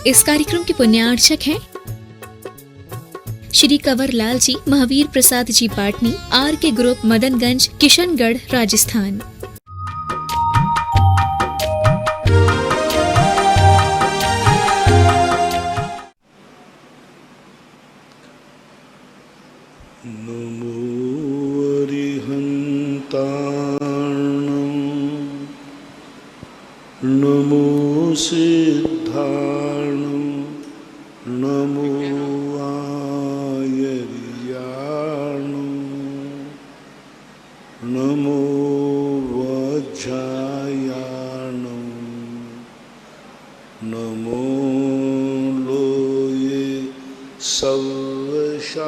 इस कार्यक्रम के पुण्यार्चक हैं श्री कंवर लाल जी, महावीर प्रसाद जी पाटनी, RK ग्रुप, मदनगंज, किशनगढ़, राजस्थान। नमो अरिहन्ताणं, नमो सिद्धाणं, नमो आयर्याणं, नमो वज्रायाणं, नमो लोये सर्वशाहूणं।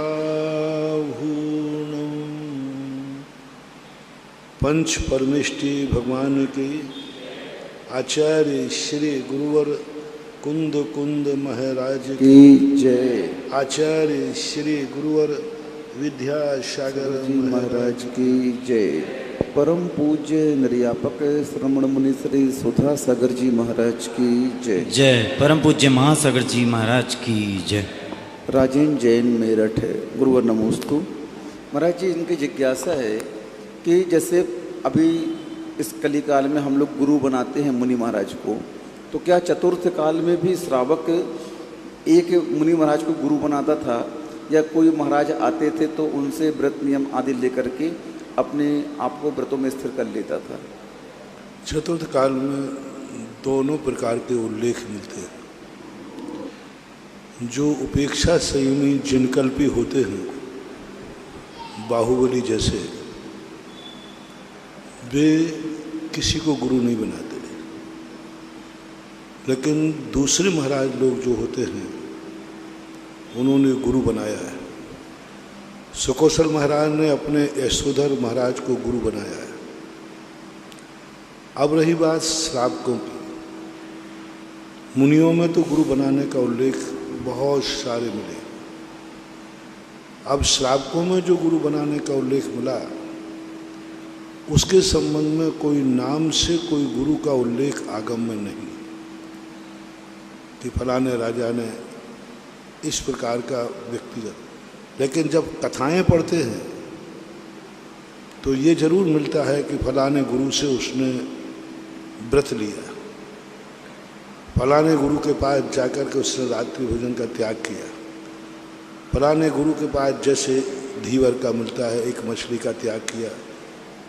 पंच परमेष्टि भगवान के आचार्य श्री गुरुवर कुंद कुंद महाराज की जय। आचार्य श्री गुरुवर विद्यासागर महाराज की जय। परम पूज्य निर्यापक श्रमण मुनि श्री सुधा सागर जी महाराज की जय। जय। परम पूज्य महासागर जी महाराज की जय। राजेंद्र जैन मेरठ गुरुवर नमोस्तु। महाराज जी, इनकी जिज्ञासा है कि जैसे अभी इस कलिकाल में हम लोग गुरु बनाते हैं मुनि महाराज को, तो क्या चतुर्थ काल में भी श्रावक एक मुनि महाराज को गुरु बनाता था, या कोई महाराज आते थे तो उनसे व्रत नियम आदि लेकर के अपने आप को व्रतों में स्थिर कर लेता था? चतुर्थ काल में दोनों प्रकार के उल्लेख मिलते हैं। जो उपेक्षा संयमी जिनकल्पी होते हैं, बाहुबली जैसे, वे किसी को गुरु नहीं बनाते। लेकिन दूसरे महाराज लोग जो होते हैं, उन्होंने गुरु बनाया है। सुकौशल महाराज ने अपने यशोधर महाराज को गुरु बनाया है। अब रही बात श्रावकों की, मुनियों में तो गुरु बनाने का उल्लेख बहुत सारे मिले। अब श्रावकों में जो गुरु बनाने का उल्लेख मिला, उसके संबंध में कोई नाम से कोई गुरु का उल्लेख आगम में नहीं कि फलाने राजा ने इस प्रकार का व्यक्तिगत। लेकिन जब कथाएं पढ़ते हैं तो ये जरूर मिलता है कि फलाने गुरु से उसने व्रत लिया, फलाने गुरु के पास जाकर के उसने रात्रि भोजन का त्याग किया, फलाने गुरु के पास जैसे धीवर का मिलता है एक मछली का त्याग किया,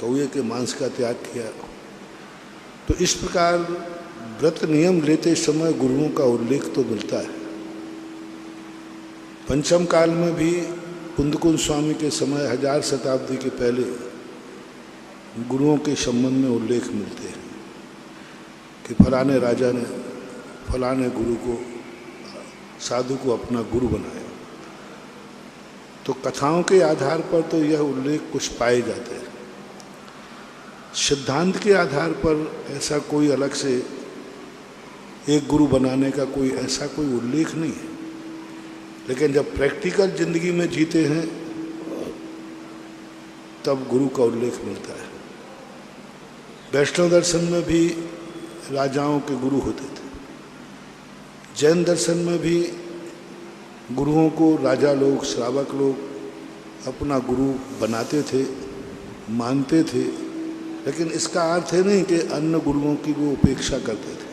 कौए के मांस का त्याग किया। तो इस प्रकार व्रत नियम लेते समय गुरुओं का उल्लेख तो मिलता है। पंचम काल में भी कुंदकुंद स्वामी के समय 1000 शताब्दी के पहले गुरुओं के संबंध में उल्लेख मिलते हैं कि फलाने राजा ने फलाने गुरु को, साधु को अपना गुरु बनाया। तो कथाओं के आधार पर तो यह उल्लेख कुछ पाए जाते हैं। सिद्धांत के आधार पर ऐसा कोई अलग से एक गुरु बनाने का कोई ऐसा कोई उल्लेख नहीं है। लेकिन जब प्रैक्टिकल जिंदगी में जीते हैं तब गुरु का उल्लेख मिलता है। वैष्णव दर्शन में भी राजाओं के गुरु होते थे। जैन दर्शन में भी गुरुओं को राजा लोग, श्रावक लोग अपना गुरु बनाते थे, मानते थे। लेकिन इसका अर्थ है नहीं कि अन्य गुरुओं की वो उपेक्षा करते थे।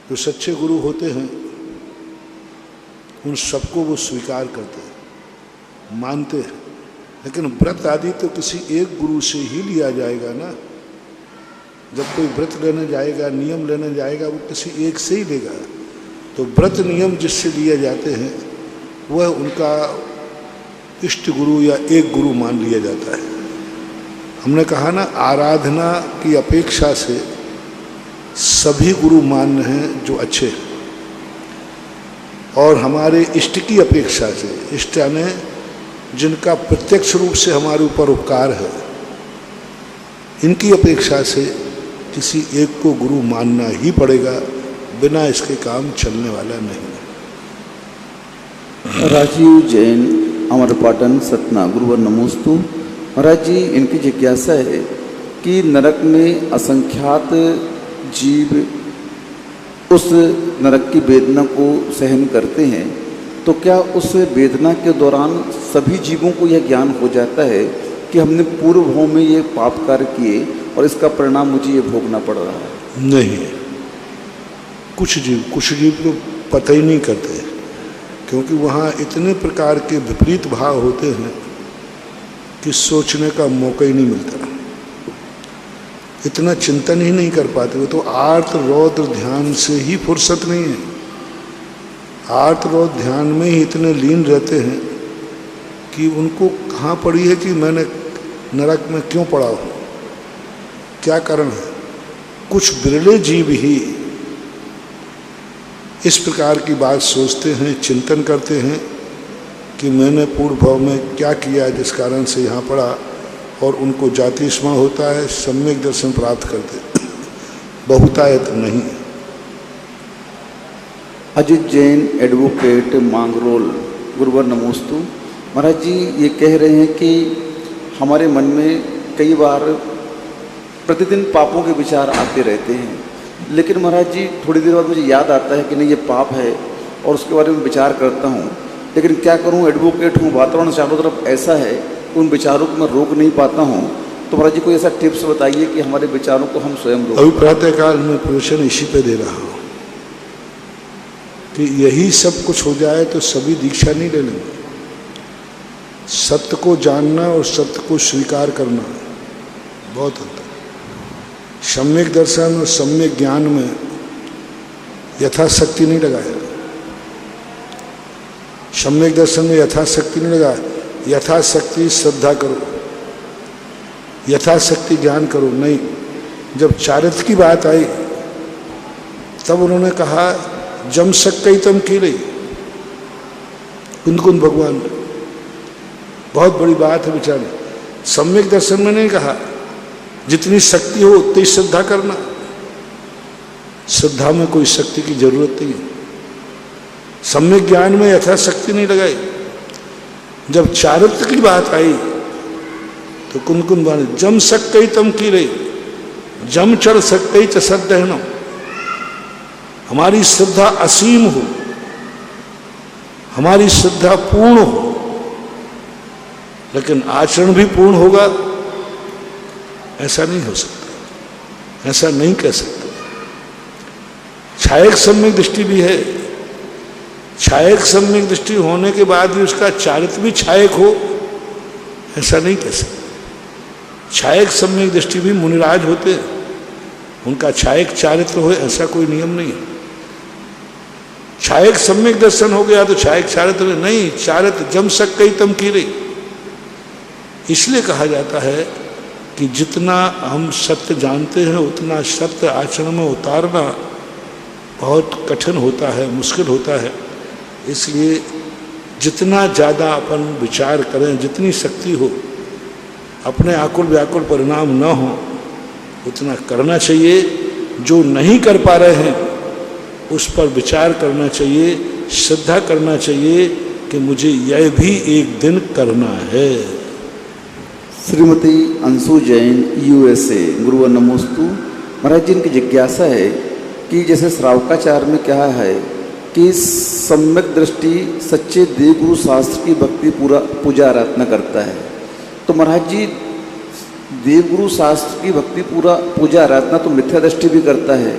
जो सच्चे गुरु होते हैं उन सबको वो स्वीकार करते हैं, मानते हैं। लेकिन व्रत आदि तो किसी एक गुरु से ही लिया जाएगा ना। जब कोई व्रत लेने जाएगा, नियम लेने जाएगा, वो किसी एक से ही लेगा। तो व्रत नियम जिससे लिए जाते हैं वह उनका इष्ट गुरु या एक गुरु मान लिया जाता है। हमने कहा ना, आराधना की अपेक्षा से सभी गुरु मान्य हैं जो अच्छे हैं। और हमारे इष्ट की अपेक्षा से, इष्ट यानी जिनका प्रत्यक्ष रूप से हमारे ऊपर उपकार है, इनकी अपेक्षा से किसी एक को गुरु मानना ही पड़ेगा, बिना इसके काम चलने वाला नहीं। राजीव जैन, अमरपाटन, सतना, गुरुवर नमोस्तु। महाराज जी, इनकी जिज्ञासा है कि नरक में असंख्यात जीव उस नरक की वेदना को सहन करते हैं, तो क्या उस वेदना के दौरान सभी जीवों को यह ज्ञान हो जाता है कि हमने पूर्व भाव में ये पाप कार्य किए और इसका परिणाम मुझे ये भोगना पड़ रहा है? नहीं, कुछ जीव तो पता ही नहीं करते, क्योंकि वहाँ इतने प्रकार के विपरीत भाव होते हैं कि सोचने का मौका ही नहीं मिलता, इतना चिंतन ही नहीं कर पाते। वो तो आर्त रौद्र ध्यान से ही फुर्सत नहीं है, आर्त रौद्र ध्यान में ही इतने लीन रहते हैं कि उनको कहाँ पड़ी है कि मैंने नरक में क्यों पड़ा हूँ, क्या कारण है। कुछ बिरले जीव ही इस प्रकार की बात सोचते हैं, चिंतन करते हैं कि मैंने पूर्व भाव में क्या किया जिस कारण से यहाँ पड़ा, और उनको जाति स्मरण होता है, सम्यक दर्शन प्राप्त करते, बहुतायत नहीं। अजित जैन, एडवोकेट, मांगरोल, गुरुवर नमोस्तु। महाराज जी ये कह रहे हैं कि हमारे मन में कई बार प्रतिदिन पापों के विचार आते रहते हैं, लेकिन महाराज जी थोड़ी देर बाद मुझे याद आता है कि नहीं ये पाप है और उसके बारे में विचार करता हूँ, लेकिन क्या करूँ, एडवोकेट हूँ, वातावरण चारों तरफ ऐसा है कि उन विचारों को मैं रोक नहीं पाता हूँ। तो महाराज जी कोई ऐसा टिप्स बताइए कि हमारे विचारों को हम स्वयं रोक। अभी प्रातःकाल में प्रवचन इसी पे दे रहा हूँ कि यही सब कुछ हो जाए तो सभी दीक्षा नहीं ले लेंगे। सत्य को जानना और सत्य को स्वीकार करना बहुत अंतर। सम्यक दर्शन और सम्यक ज्ञान में यथाशक्ति नहीं लगाया, सम्यक दर्शन में यथाशक्ति नहीं लगाया। यथाशक्ति श्रद्धा करो, यथाशक्ति ज्ञान करो, नहीं। जब चारित्र की बात आई तब उन्होंने कहा जम सक्कई तम की रही, कुंद भगवान, बहुत बड़ी बात है बेचारे। सम्यक दर्शन में नहीं कहा जितनी शक्ति हो उतनी श्रद्धा करना, श्रद्धा में कोई शक्ति की जरूरत नहीं है। सम्यक ज्ञान में यथाशक्ति नहीं लगाई। जब चारित्र की बात आई तो कुंद बाने जम सक्कई तम की रही, जम चढ़ सक्कई च सद्दहनो। हमारी श्रद्धा असीम हो, हमारी श्रद्धा पूर्ण हो, लेकिन आचरण भी पूर्ण होगा, ऐसा नहीं हो सकता, ऐसा नहीं कह सकते। छायक सम्यक दृष्टि भी है, छायक सम्यक दृष्टि होने के बाद भी उसका चारित्र भी छायक हो, ऐसा नहीं कह सकते। छायक सम्यक दृष्टि भी मुनिराज होते हैं, उनका छायक चारित्र हो, ऐसा कोई नियम नहीं है। छायक सम्यक दर्शन हो गया तो छायक चारित्र नहीं, चारित्र जम सक्कई तम की रही। इसलिए कहा जाता है कि जितना हम सत्य जानते हैं उतना सत्य आचरण में उतारना बहुत कठिन होता है, मुश्किल होता है। इसलिए जितना ज़्यादा अपन विचार करें, जितनी शक्ति हो, अपने आकुल व्याकुल परिणाम न हो, उतना करना चाहिए। जो नहीं कर पा रहे हैं उस पर विचार करना चाहिए, श्रद्धा करना चाहिए कि मुझे यह भी एक दिन करना है। श्रीमती अंशु जैन, USA, गुरुवर नमोस्तु। महाराज जी इनकी जिज्ञासा है कि जैसे श्रावकाचार्य में कहा है कि सम्यक दृष्टि सच्चे देवगुरु शास्त्र की भक्ति पूजा आराधना करता है, तो महाराज जी देवगुरु शास्त्र की भक्ति पूजा आराधना तो मिथ्या दृष्टि भी करता है,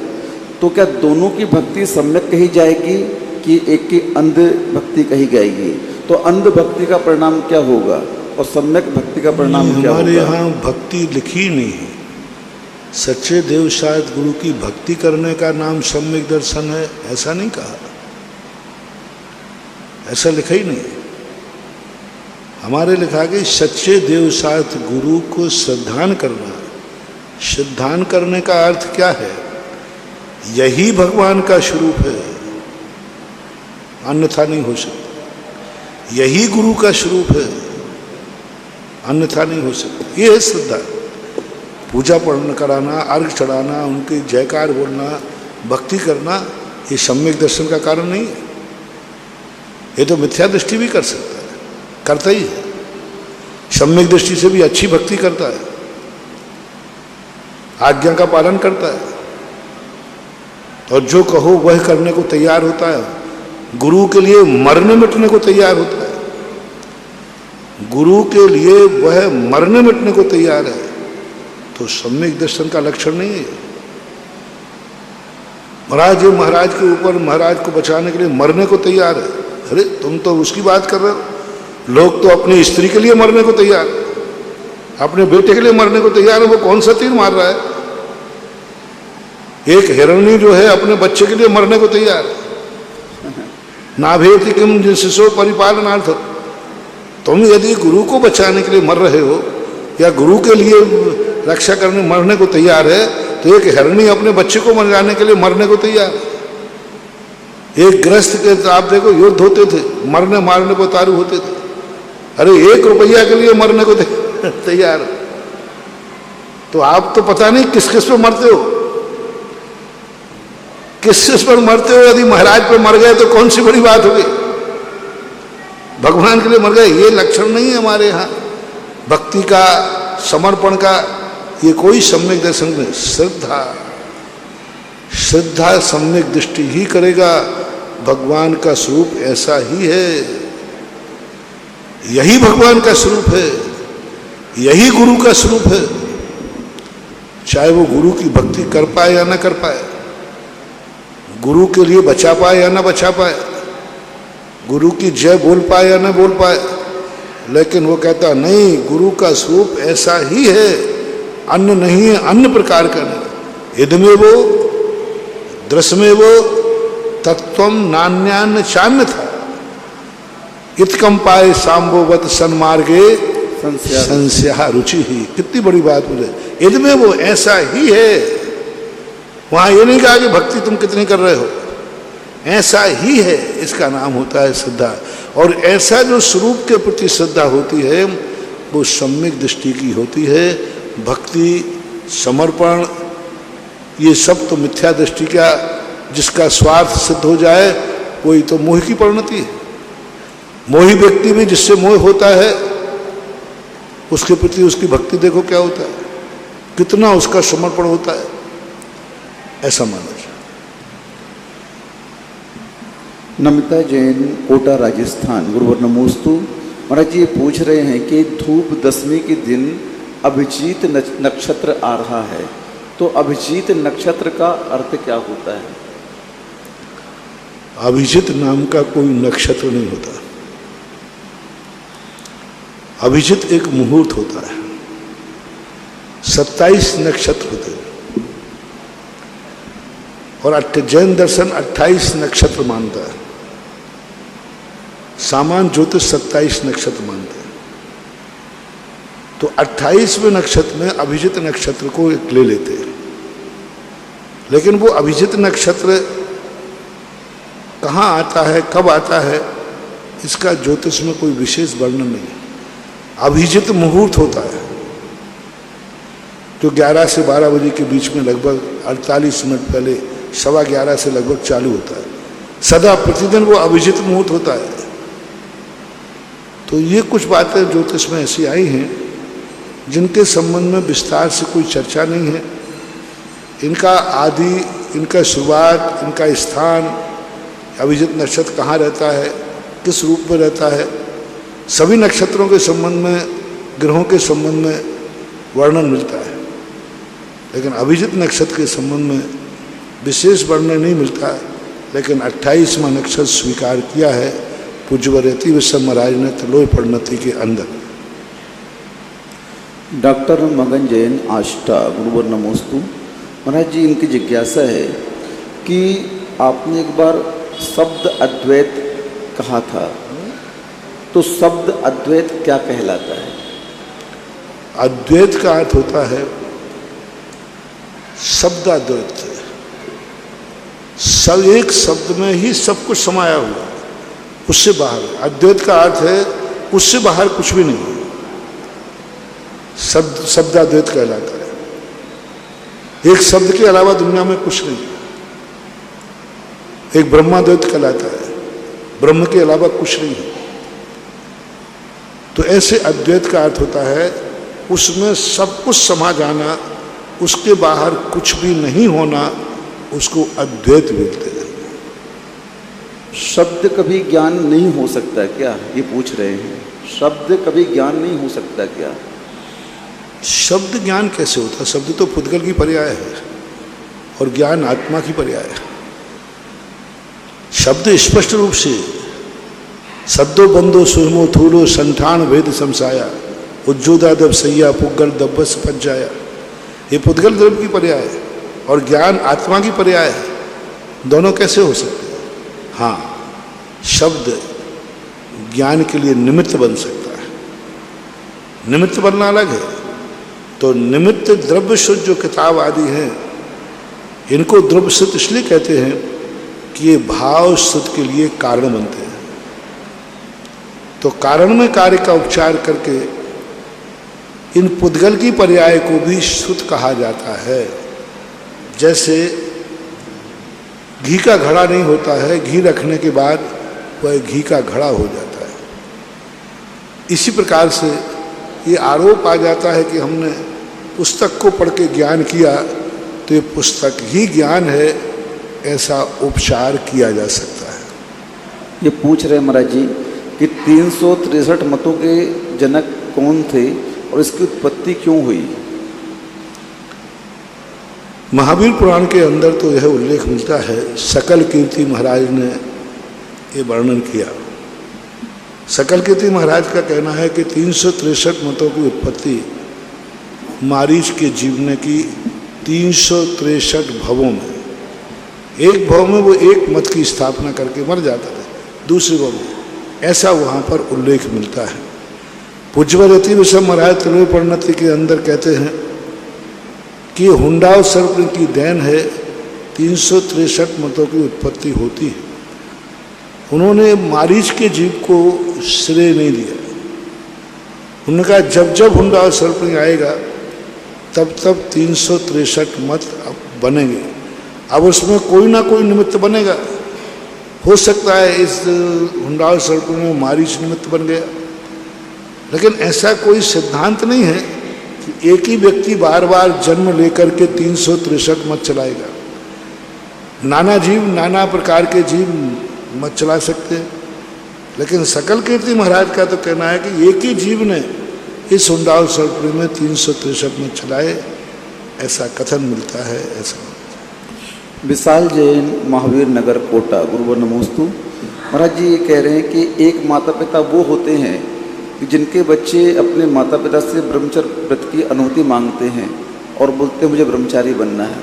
तो क्या दोनों की भक्ति सम्यक कही जाएगी कि एक की अंध भक्ति कही जाएगी? तो अंध भक्ति का परिणाम क्या होगा और सम्यक भक्ति का परिणाम क्या होगा? हमारे यहाँ भक्ति लिखी नहीं है। सच्चे देव शायद गुरु की भक्ति करने का नाम सम्यक दर्शन है, ऐसा नहीं कहा, ऐसा लिखा ही नहीं। हमारे लिखा कि सच्चे देव शायद गुरु को श्रद्धान करना। श्रद्धान करने का अर्थ क्या है? यही भगवान का स्वरूप है, अन्यथा नहीं हो सकता। यही गुरु का स्वरूप है, अन्यथा नहीं हो सकता। ये है श्रद्धा। पूजा पढ़ना कराना, अर्घ चढ़ाना, उनके जयकार बोलना, भक्ति करना, ये सम्यक दर्शन का कारण नहीं है। ये तो मिथ्या दृष्टि भी कर सकता है, करता ही है। सम्यक दृष्टि से भी अच्छी भक्ति करता है, आज्ञा का पालन करता है, और जो कहो वह करने को तैयार होता है, गुरु के लिए मरने मिटने को तैयार होता है, गुरु के लिए वह मरने मिटने को तैयार है, तो सम्यक दर्शन का लक्षण नहीं है। महाराज जो महाराज के ऊपर महाराज को बचाने के लिए मरने को तैयार है, अरे तुम तो उसकी बात कर रहे हो। लोग तो अपनी स्त्री के लिए मरने को तैयार, अपने बेटे के लिए मरने को तैयार है, वो कौन सा तीर मार रहा है। एक हिरणी जो है अपने बच्चे के लिए मरने को तैयार है, नाभेति किम जिनशिशो परिपालनार्थ। तुम यदि गुरु को बचाने के लिए मर रहे हो या गुरु के लिए रक्षा करने मरने को तैयार है, तो एक हिरणी अपने बच्चे को मर जाने के लिए मरने को तैयार है। एक गृहस्थ के आप देखो युद्ध होते थे, मरने मारने को उतारू होते थे, अरे 1 रुपया के लिए मरने को तैयार। तो आप तो पता नहीं किस किस पे मरते हो, किस किस पर मरते हो। यदि महाराज पे मर गए तो कौन सी बड़ी बात हो गई, भगवान के लिए मर गए, ये लक्षण नहीं है हमारे यहाँ भक्ति का, समर्पण का। ये कोई सम्यक दर्शन नहीं, श्रद्धा, श्रद्धा सम्यक दृष्टि ही करेगा। भगवान का स्वरूप ऐसा ही है, यही भगवान का स्वरूप है, यही गुरु का स्वरूप है। चाहे वो गुरु की भक्ति कर पाए या ना कर पाए, गुरु के लिए बचा पाए या ना बचा पाए, गुरु की जय बोल पाए या ना बोल पाए, लेकिन वो कहता नहीं, गुरु का स्वरूप ऐसा ही है, अन्य नहीं है, अन्य प्रकार का नहीं। इदमे वो दृश्य वो तत्वम नान्यान्य चान्य था, इतकम पाए सांबोवत सन्मार्गे संस्या रुचि ही। कितनी बड़ी बात बोले, इदमे वो ऐसा ही है। वहां ये नहीं कहा कि भक्ति तुम कितनी कर रहे हो, ऐसा ही है, इसका नाम होता है श्रद्धा। और ऐसा जो स्वरूप के प्रति श्रद्धा होती है वो सम्यक दृष्टि की होती है। भक्ति, समर्पण, ये सब तो मिथ्या दृष्टि का, जिसका स्वार्थ सिद्ध हो जाए वही तो मोह की परिणति है। मोही व्यक्ति भी जिससे मोह होता है उसके प्रति उसकी भक्ति देखो क्या होता है, कितना उसका समर्पण होता है, ऐसा माना जाए। नमिता जैन, कोटा, राजस्थान। गुरुवर नमोस्तु। महाराज जी ये पूछ रहे हैं कि धूप दशमी के दिन अभिजीत नक्षत्र आ रहा है, तो अभिजीत नक्षत्र का अर्थ क्या होता है? अभिजीत नाम का कोई नक्षत्र नहीं होता। अभिजीत एक मुहूर्त होता है, 27 नक्षत्र होते हैं, और जैन दर्शन 28 नक्षत्र मानता है। सामान्य ज्योतिष 27 नक्षत्र मानते हैं। तो 28वें नक्षत्र में अभिजीत नक्षत्र को एक ले लेते हैं, लेकिन वो अभिजीत नक्षत्र कहाँ आता है, कब आता है, इसका ज्योतिष में कोई विशेष वर्णन नहीं है। अभिजीत मुहूर्त होता है जो 11 से 12 बजे के बीच में लगभग 48 मिनट पहले 11:15 से लगभग चालू होता है। सदा प्रतिदिन वो अभिजीत मुहूर्त होता है। तो ये कुछ बातें ज्योतिष में ऐसी आई हैं जिनके संबंध में विस्तार से कोई चर्चा नहीं है। इनका आदि, इनका शुरुआत, इनका स्थान, अभिजीत नक्षत्र कहाँ रहता है, किस रूप में रहता है, सभी नक्षत्रों के संबंध में, ग्रहों के संबंध में वर्णन मिलता है, लेकिन अभिजीत नक्षत्र के संबंध में विशेष वर्णन नहीं मिलता। लेकिन 28वां नक्षत्र स्वीकार किया है पूज्यवर यति विश्व महाराज ने त्रिलोय परिणति के अंदर। डॉक्टर मगन जैन, आष्टा। गुरुवर नमोस्तु। महाराज जी इनकी जिज्ञासा है कि आपने एक बार शब्द अद्वैत कहा था, तो शब्द अद्वैत क्या कहलाता है? अद्वैत का अर्थ होता है शब्द अद्वैत, सब एक शब्द में ही सब कुछ समाया हुआ, उससे बाहर। अद्वैत का अर्थ है उससे बाहर कुछ भी नहीं है, शब्द अद्वैत कहलाता है। एक शब्द के अलावा दुनिया में कुछ नहीं है। एक ब्रह्माद्वैत कहलाता है, ब्रह्म के अलावा कुछ नहीं है। तो ऐसे अद्वैत का अर्थ होता है उसमें सब कुछ समा जाना, उसके बाहर कुछ भी नहीं होना, उसको अद्वैत बोलते हैं। शब्द कभी ज्ञान नहीं हो सकता क्या, ये पूछ रहे हैं। शब्द कभी ज्ञान नहीं हो सकता क्या? शब्द ज्ञान कैसे होता? शब्द तो पुद्गल की पर्याय है और ज्ञान आत्मा की पर्याय है। शब्द स्पष्ट रूप से सद्दो बंदो सुरमो थूलो संठान भेद समसाया उज्जोदा दब सैया पुग्गल दब्बस पंचाया, ये पुद्गल द्रव्य की पर्याय है और ज्ञान आत्मा की पर्याय है। दोनों कैसे हो सकते हैं? हाँ, शब्द ज्ञान के लिए निमित्त बन सकता है। निमित्त बनना अलग है। तो निमित्त द्रव्य शुद्ध जो किताब आदि हैं, इनको द्रव्य शुद्ध इसलिए कहते हैं कि ये भाव शुद्ध के लिए कारण बनते हैं। तो कारण में कार्य का उपचार करके इन पुद्गल की पर्याय को भी शुद्ध कहा जाता है। जैसे घी का घड़ा नहीं होता है, घी रखने के बाद वह घी का घड़ा हो जाता है। इसी प्रकार से ये आरोप आ जाता है कि हमने पुस्तक को पढ़ के ज्ञान किया तो ये पुस्तक ही ज्ञान है, ऐसा उपचार किया जा सकता है। ये पूछ रहे महाराज जी कि 363 मतों के जनक कौन थे और इसकी उत्पत्ति क्यों हुई? महावीर पुराण के अंदर तो यह उल्लेख मिलता है, सकल कीर्ति महाराज ने ये वर्णन किया। सकल कीर्ति महाराज का कहना है कि 363 मतों की उत्पत्ति मारीच के जीवने की 363 भवों में, एक भव में वो एक मत की स्थापना करके मर जाता था, दूसरे भव में, ऐसा वहाँ पर उल्लेख मिलता है। पूज्यवती विषम महाराज त्रिलोक परिणति के अंदर कहते हैं कि हुंडाव सर्प की देन है, 363 मतों की उत्पत्ति होती है। उन्होंने मारीच के जीव को श्रेय नहीं दिया। उन्होंने कहा जब जब हुंडाव सर्प आएगा तब तब 363 मत अब बनेंगे। अब उसमें कोई ना कोई निमित्त बनेगा। हो सकता है इस हुंडाव सर्प में मारीच निमित्त बन गया, लेकिन ऐसा कोई सिद्धांत नहीं है कि एक ही व्यक्ति बार बार जन्म लेकर के 363 मत चलाएगा। नाना जीव, नाना प्रकार के जीव मत चला सकते हैं, लेकिन सकल कीर्ति महाराज का तो कहना है कि एक ही जीव ने इस हुंडाव सर्प में 363 मत चलाए, ऐसा कथन मिलता है। ऐसा विशाल जैन, महावीर नगर, कोटा, गुरुवर नमोस्तु। महाराज जी ये कह रहे हैं कि एक माता पिता वो होते हैं कि जिनके बच्चे अपने माता पिता से ब्रह्मचर्य व्रत की अनुमति मांगते हैं और बोलते हैं मुझे ब्रह्मचारी बनना है,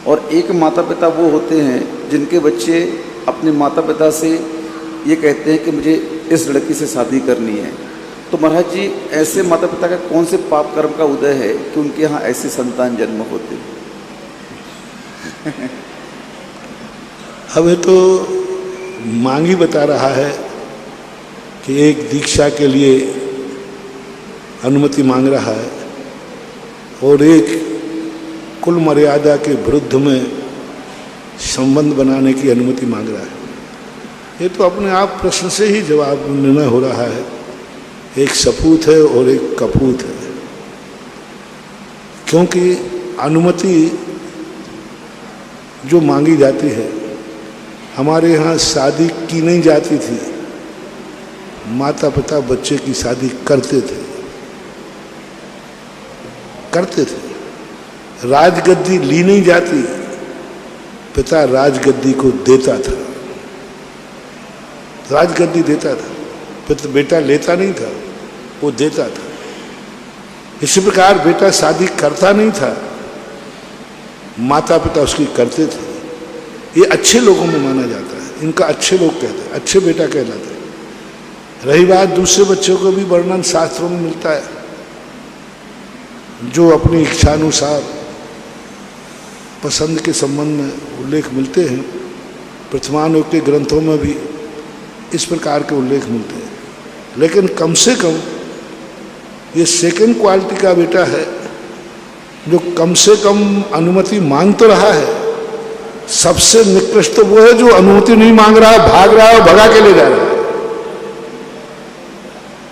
और एक माता पिता वो होते हैं जिनके बच्चे अपने माता पिता से ये कहते हैं कि मुझे इस लड़की से शादी करनी है। तो महाराज जी ऐसे माता पिता का कौन से पाप कर्म का उदय है कि उनके यहाँ ऐसे संतान जन्म होते हैं? अब ये तो मांग ही बता रहा है कि एक दीक्षा के लिए अनुमति मांग रहा है और एक कुल मर्यादा के विरुद्ध में संबंध बनाने की अनुमति मांग रहा है। ये तो अपने आप प्रश्न से ही जवाब निर्णय हो रहा है। एक सपूत है और एक कपूत है, क्योंकि अनुमति जो मांगी जाती है, हमारे यहाँ शादी की नहीं जाती थी, माता पिता बच्चे की शादी करते थे। राजगद्दी ली नहीं जाती, पिता राजगद्दी को देता था, राजगद्दी देता था, पिता बेटा लेता नहीं था, वो देता था। इसी प्रकार बेटा शादी करता नहीं था, माता पिता उसकी करते थे। ये अच्छे लोगों में माना जाता है, इनका अच्छे लोग कहते हैं, अच्छे बेटा कहलाते हैं। रही बात दूसरे बच्चों को भी वर्णन शास्त्रों में मिलता है, जो अपनी इच्छानुसार पसंद के संबंध में उल्लेख मिलते हैं। प्रथमानुग के ग्रंथों में भी इस प्रकार के उल्लेख मिलते हैं, लेकिन कम से कम ये सेकंड क्वालिटी का बेटा है जो कम से कम अनुमति मांग तो रहा है। सबसे निकृष्ट तो वो है जो अनुमति नहीं मांग रहा है, भाग रहा है, भगा के ले जा रहा है।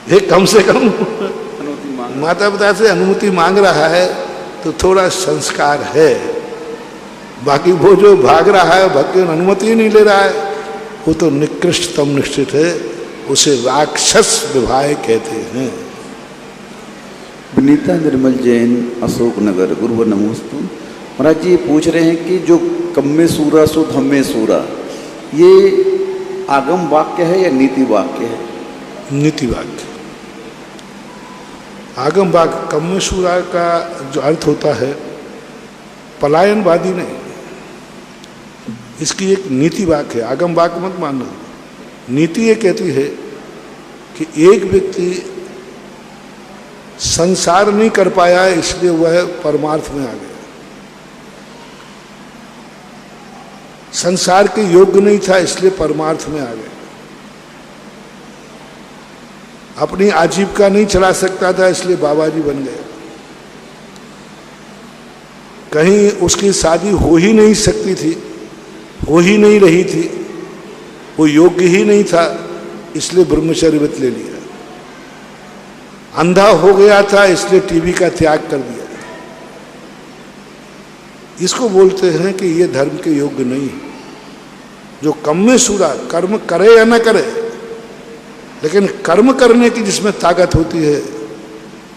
ये कम से कम माता पिता से अनुमति मांग रहा है तो थोड़ा संस्कार है। बाकी वो जो भाग रहा है, भक्ति अनुमति ही नहीं ले रहा है, वो तो निकृष्टतम निश्चित है, उसे राक्षस विवाह कहते हैं। विनीता निर्मल जैन, अशोक नगर, गुरुवर नमोस्तु। महाराज जी पूछ रहे हैं कि जो कम्मे सूरा सो धम्मे सूरा, ये आगम वाक्य है या नीति वाक्य है? नीति वाक्य। आगम वाक्य कम्मे सूरा का जो अर्थ होता है पलायनवादी नहीं, इसकी एक नीति वाक्य है। आगम वाक्य मत मानना। नीति ये कहती है कि एक व्यक्ति संसार नहीं कर पाया इसलिए वह परमार्थ में आ गया, संसार के योग्य नहीं था इसलिए परमार्थ में आ गया, अपनी आजीविका नहीं चला सकता था इसलिए बाबा जी बन गए, कहीं उसकी शादी हो ही नहीं सकती थी, हो ही नहीं रही थी, वो योग्य ही नहीं था इसलिए ब्रह्मचर्य व्रत ले लिया, अंधा हो गया था इसलिए टीवी का त्याग कर दिया। इसको बोलते हैं कि ये धर्म के योग्य नहीं है। जो कम्मे सूरा, कर्म करे या न करे, लेकिन कर्म करने की जिसमें ताकत होती है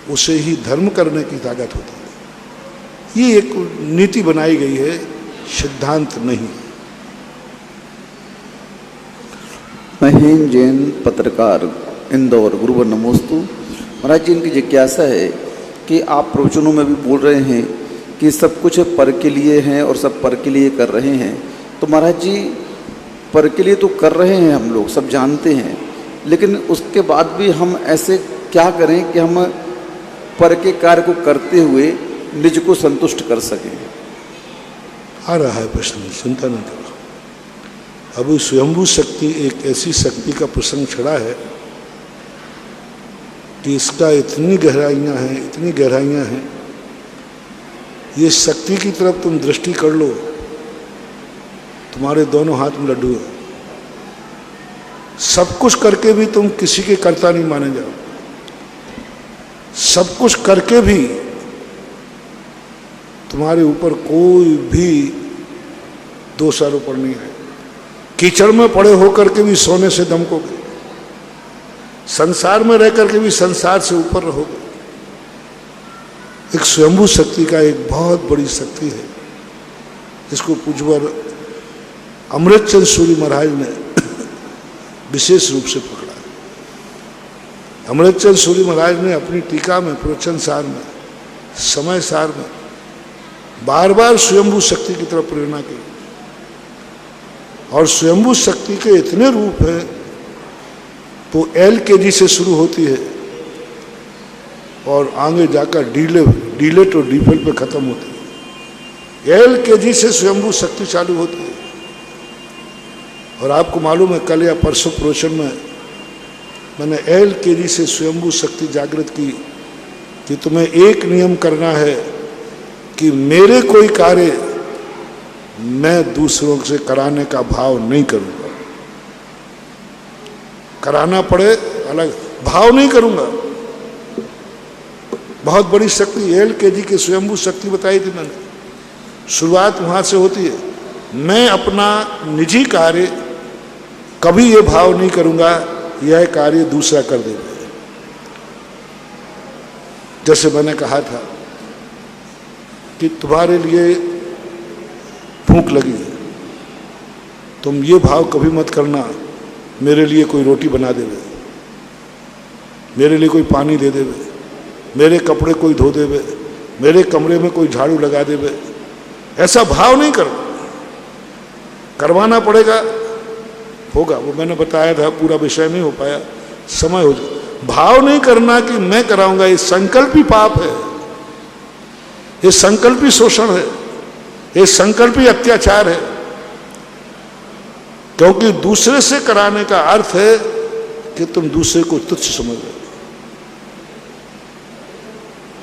उसे ही धर्म करने की ताकत होती है। ये एक नीति बनाई गई है, सिद्धांत नहीं। महेंद्र जैन, पत्रकार, इंदौर, गुरुवर नमोस्तु। महाराज जी इनकी जिज्ञासा है कि आप प्रवचनों में भी बोल रहे हैं कि सब कुछ पर के लिए हैं और सब पर के लिए कर रहे हैं, तो महाराज जी पर के लिए तो कर रहे हैं, हम लोग सब जानते हैं, लेकिन उसके बाद भी हम ऐसे क्या करें कि हम पर के कार्य को करते हुए निज को संतुष्ट कर सकें? आ रहा है प्रश्न, चिंता नहीं करो। अभी स्वयंभू शक्ति एक ऐसी शक्ति का प्रसंग छड़ा है कि इसका इतनी गहराइयाँ हैं, इतनी गहराइयाँ हैं, ये शक्ति की तरफ तुम दृष्टि कर लो, तुम्हारे दोनों हाथ में लड्डू है। सब कुछ करके भी तुम किसी के कर्ता नहीं माने जाओ, सब कुछ करके भी तुम्हारे ऊपर कोई भी दोषारोपण नहीं है। कीचड़ में पड़े होकर के भी सोने से दमकोगे, संसार में रह करके भी संसार से ऊपर रहोगे। एक स्वयंभू शक्ति का एक बहुत बड़ी शक्ति है, जिसको पूज्यवर अमृतचंद सूरी महाराज ने विशेष रूप से पकड़ा। अमृतचंद सूरी महाराज ने अपनी टीका में, प्रवचन सार में, समय सार में बार बार स्वयंभू शक्ति की तरफ प्रेरणा की। और स्वयंभू शक्ति के इतने रूप हैं, तो LKG से शुरू होती है और आगे जाकर डीलेट और डीफेल पे खत्म होती है। LKG से स्वयंभू शक्ति चालू होती है। और आपको मालूम है, कल या परसों प्रवचन में मैंने LKG से स्वयंभू शक्ति जागृत की कि तुम्हें एक नियम करना है कि मेरे कोई कार्य मैं दूसरों से कराने का भाव नहीं करूंगा। कराना पड़े अलग, भाव नहीं करूंगा। बहुत बड़ी शक्ति LKG की स्वयंभू शक्ति बताई थी मैंने। शुरुआत वहां से होती है, मैं अपना निजी कार्य कभी ये भाव नहीं करूंगा यह कार्य दूसरा कर देगा। जैसे मैंने कहा था कि तुम्हारे लिए भूख लगी है, तुम ये भाव कभी मत करना मेरे लिए कोई रोटी बना देवे, मेरे लिए कोई पानी दे देवे, मेरे कपड़े कोई धो देवे, मेरे कमरे में कोई झाड़ू लगा देवे। ऐसा भाव नहीं करो, करवाना पड़ेगा, होगा। वो मैंने बताया था, पूरा विषय नहीं हो पाया, समय हो जाए। भाव नहीं करना कि मैं कराऊंगा, ये संकल्प ही पाप है, ये संकल्प ही शोषण है, ये संकल्प ही अत्याचार है। क्योंकि दूसरे से कराने का अर्थ है कि तुम दूसरे को तुच्छ समझ रहे हो।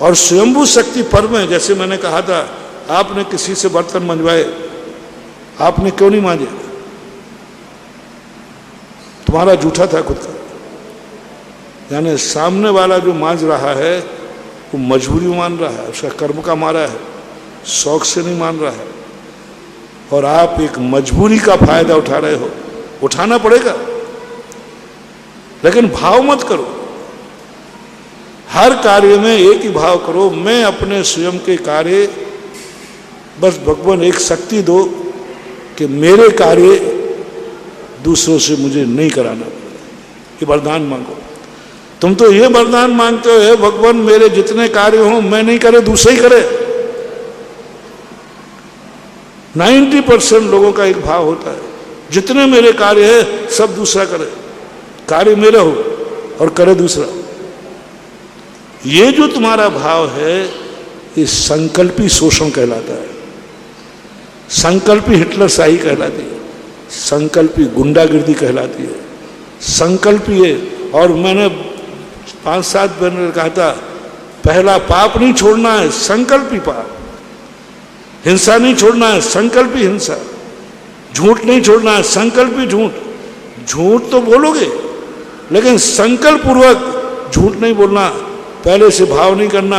और स्वयंभू शक्ति पर में, जैसे मैंने कहा था, आपने किसी से बर्तन मंजवाए, आपने क्यों नहीं मांजे? तुम्हारा जूठा था खुद का, यानी सामने वाला जो मांज रहा है वो मजबूरी मान रहा है, उसका कर्म का मारा है, शौक से नहीं मान रहा है। और आप एक मजबूरी का फायदा उठा रहे हो, उठाना पड़ेगा, लेकिन भाव मत करो। हर कार्य में एक ही भाव करो, मैं अपने स्वयं के कार्य, बस भगवान एक शक्ति दो कि मेरे कार्य दूसरों से मुझे नहीं कराना पड़े, ये वरदान मांगो। तुम तो ये वरदान मांगते हो, भगवान मेरे जितने कार्य हों मैं नहीं करे, दूसरे ही करे। 90% लोगों का एक भाव होता है, जितने मेरे कार्य है सब दूसरा करे, कार्य मेरा हो और करे दूसरा। ये जो तुम्हारा भाव है ये संकल्पी शोषण कहलाता है, संकल्पी हिटलर शाही कहलाती है, संकल्पी गुंडागिर्दी कहलाती है, संकल्पी है। और मैंने 5-7 दिन कहा था, पहला पाप नहीं छोड़ना है, संकल्पी पाप। हिंसा नहीं छोड़ना है, संकल्पी हिंसा। झूठ नहीं छोड़ना है, संकल्पी झूठ। झूठ तो बोलोगे लेकिन संकल्प पूर्वक झूठ नहीं बोलना, पहले से भाव नहीं करना,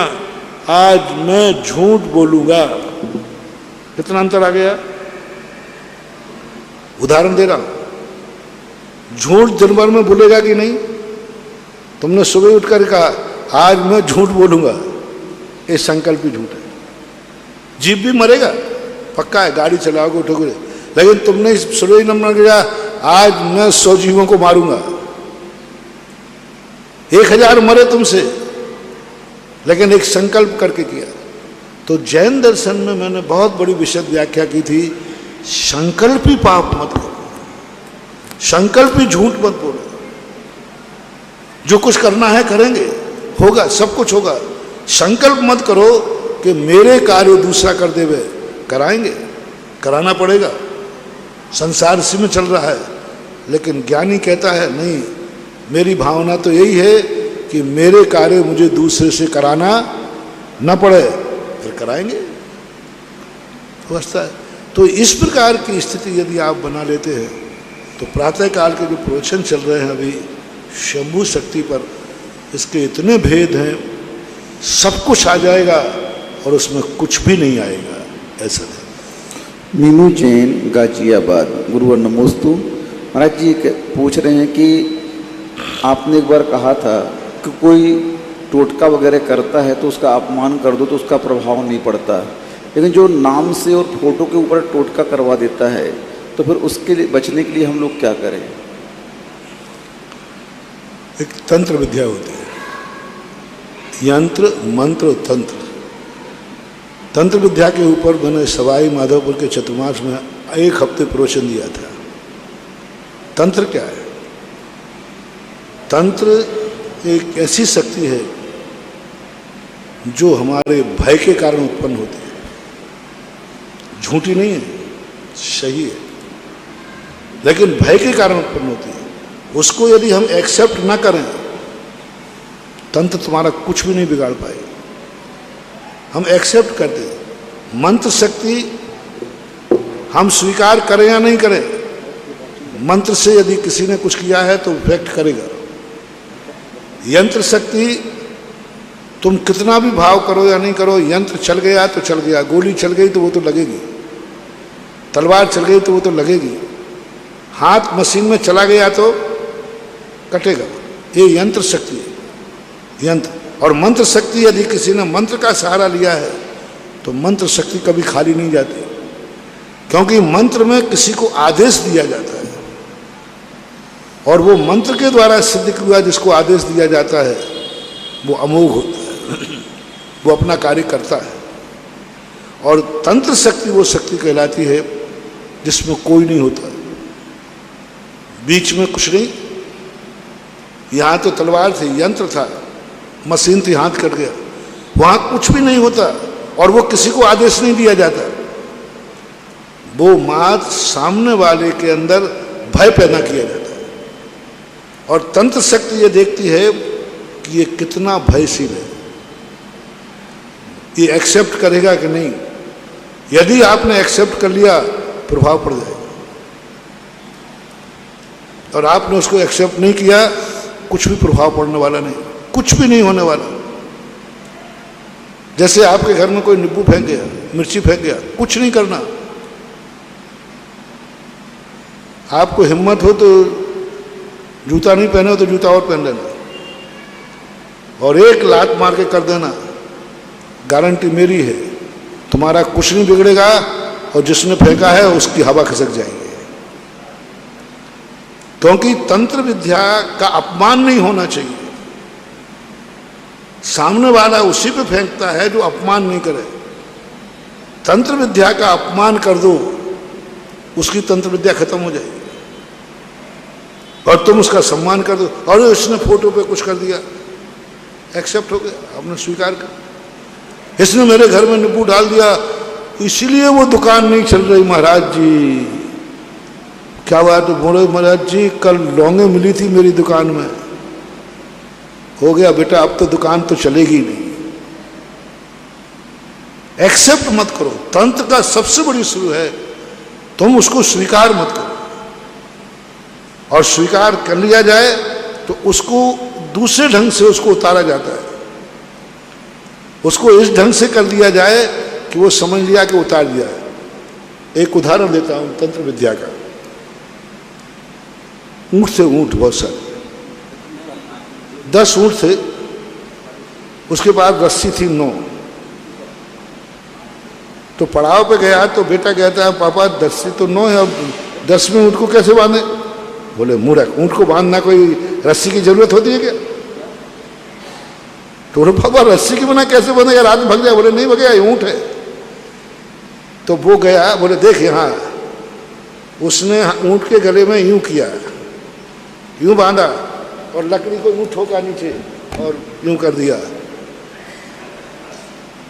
आज मैं झूठ बोलूंगा। कितना अंतर आ गया। उदाहरण दे रहा हूं, झूठ दिन भर में बोलेगा कि नहीं? तुमने सुबह उठकर कहा आज मैं झूठ बोलूंगा, ये संकल्प ही झूठ है। जीभ भी मरेगा, पक्का है, गाड़ी चलाओगे उठोगे, लेकिन तुमने सुबह ही नंबर किया आज मैं 100 जीवों को मारूंगा, 1000 मरे तुमसे, लेकिन एक संकल्प करके किया। तो जैन दर्शन में मैंने बहुत बड़ी विशद व्याख्या की थी, संकल्पी पाप मत करो, संकल्पी झूठ मत बोलो। जो कुछ करना है करेंगे, होगा, सब कुछ होगा। संकल्प मत करो कि मेरे कार्य दूसरा कर देवे, कराएंगे, कराना पड़ेगा। संसार इसी में चल रहा है, लेकिन ज्ञानी कहता है नहीं, मेरी भावना तो यही है कि मेरे कार्य मुझे दूसरे से कराना न पड़े, फिर कराएंगे, अवस्था है। तो इस प्रकार की स्थिति यदि आप बना लेते हैं तो प्रातःकाल के जो प्रवचन चल रहे हैं अभी शंभु शक्ति पर, इसके इतने भेद हैं, सब कुछ आ जाएगा और उसमें कुछ भी नहीं आएगा, ऐसा है। मीनू जैन गाजियाबाद, गुरुवर नमोस्तु। महाराज जी पूछ रहे हैं कि आपने एक बार कहा था कि कोई टोटका वगैरह करता है तो उसका अपमान कर दो तो उसका प्रभाव नहीं पड़ता, लेकिन जो नाम से और फोटो के ऊपर टोटका करवा देता है तो फिर उसके लिए बचने के लिए हम लोग क्या करें? एक तंत्र विद्या होती है, यंत्र मंत्र तंत्र। तंत्र विद्या के ऊपर मैंने सवाई माधोपुर के चतुर्मास में 1 हफ्ते प्रवचन दिया था। तंत्र क्या है? तंत्र एक ऐसी शक्ति है जो हमारे भय के कारण उत्पन्न होती है, झूठी नहीं है, सही है, लेकिन भय के कारण उत्पन्न होती है। उसको यदि हम एक्सेप्ट ना करें, तंत्र तुम्हारा कुछ भी नहीं बिगाड़ पाएगा। हम एक्सेप्ट कर दें, मंत्र शक्ति हम स्वीकार करें या नहीं करें, मंत्र से यदि किसी ने कुछ किया है तो इफेक्ट करेगा। यंत्र शक्ति तुम कितना भी भाव करो या नहीं करो, यंत्र चल गया तो चल गया, गोली चल गई तो वो तो लगेगी, तलवार चल गई तो वो तो लगेगी, हाथ मशीन में चला गया तो कटेगा। ये यंत्र शक्ति है, यंत्र। और मंत्र शक्ति यदि किसी ने मंत्र का सहारा लिया है तो मंत्र शक्ति कभी खाली नहीं जाती, क्योंकि मंत्र में किसी को आदेश दिया जाता है और वो मंत्र के द्वारा सिद्ध हुआ जिसको आदेश दिया जाता है वो अमोघ होता है, वो अपना कार्य करता है। और तंत्र शक्ति वो शक्ति कहलाती है जिसमें कोई नहीं होता, बीच में कुछ नहीं। यहाँ तो तलवार थी, यंत्र था, मशीन थी, हाथ कट गया, वहाँ कुछ भी नहीं होता और वो किसी को आदेश नहीं दिया जाता। वो मात्र सामने वाले के अंदर भय पैदा किया जाता है। और तंत्र शक्ति ये देखती है कि ये कितना भयशील है, ये एक्सेप्ट करेगा कि नहीं। यदि आपने एक्सेप्ट कर लिया प्रभाव पड़ जाएगा, और आपने उसको एक्सेप्ट नहीं किया कुछ भी प्रभाव पड़ने वाला नहीं, कुछ भी नहीं होने वाला। जैसे आपके घर में कोई नींबू फेंक गया, मिर्ची फेंक गया, कुछ नहीं करना, आपको हिम्मत हो तो जूता नहीं पहने हो तो जूता और पहन लेना, और एक लात मार के कर देना, गारंटी मेरी है तुम्हारा कुछ नहीं बिगड़ेगा, और जिसने फेंका है उसकी हवा खिसक जाएगी। क्योंकि तंत्र विद्या का अपमान नहीं होना चाहिए। सामने वाला उसी पे फेंकता है जो अपमान नहीं करे। तंत्र विद्या का अपमान कर दो, उसकी तंत्र विद्या खत्म हो जाएगी, और तुम उसका सम्मान कर दो, और इसने फोटो पे कुछ कर दिया, एक्सेप्ट हो गया, आपने स्वीकार कर। इसने मेरे घर में नींबू डाल दिया इसीलिए वो दुकान नहीं चल रही महाराज जी। क्या बात है? बोले महाराज जी कल लौंगे मिली थी मेरी दुकान में। हो गया बेटा, अब तो दुकान तो चलेगी नहीं। एक्सेप्ट मत करो। तंत्र का सबसे बड़ी शुरू है तुम उसको स्वीकार मत करो, और स्वीकार कर लिया जाए तो उसको दूसरे ढंग से उसको उतारा जाता है। उसको इस ढंग से कर दिया जाए कि वो समझ लिया कि उतार दिया है। एक उदाहरण देता हूं तंत्र विद्या का। ऊंट से ऊंट बहुत सारे, 10 ऊंट थे, उसके बाद रस्सी थी 9। तो पड़ाव पे गया तो बेटा कहता है पापा रस्सी तो 9 है, अब 10वें ऊंट को कैसे बांधे? बोले मूर्ख, ऊंट को बांधना कोई रस्सी की जरूरत होती है क्या? तो बोले पापा रस्सी के बिना कैसे बंधेगा, रात भाग जाए? बोले नहीं भगेगा, ये ऊंट है। तो वो गया, बोले देख यहाँ, उसने ऊंट के गले में यूं किया, यूं बांधा, और लकड़ी को यूं ठोका नीचे और यूं कर दिया,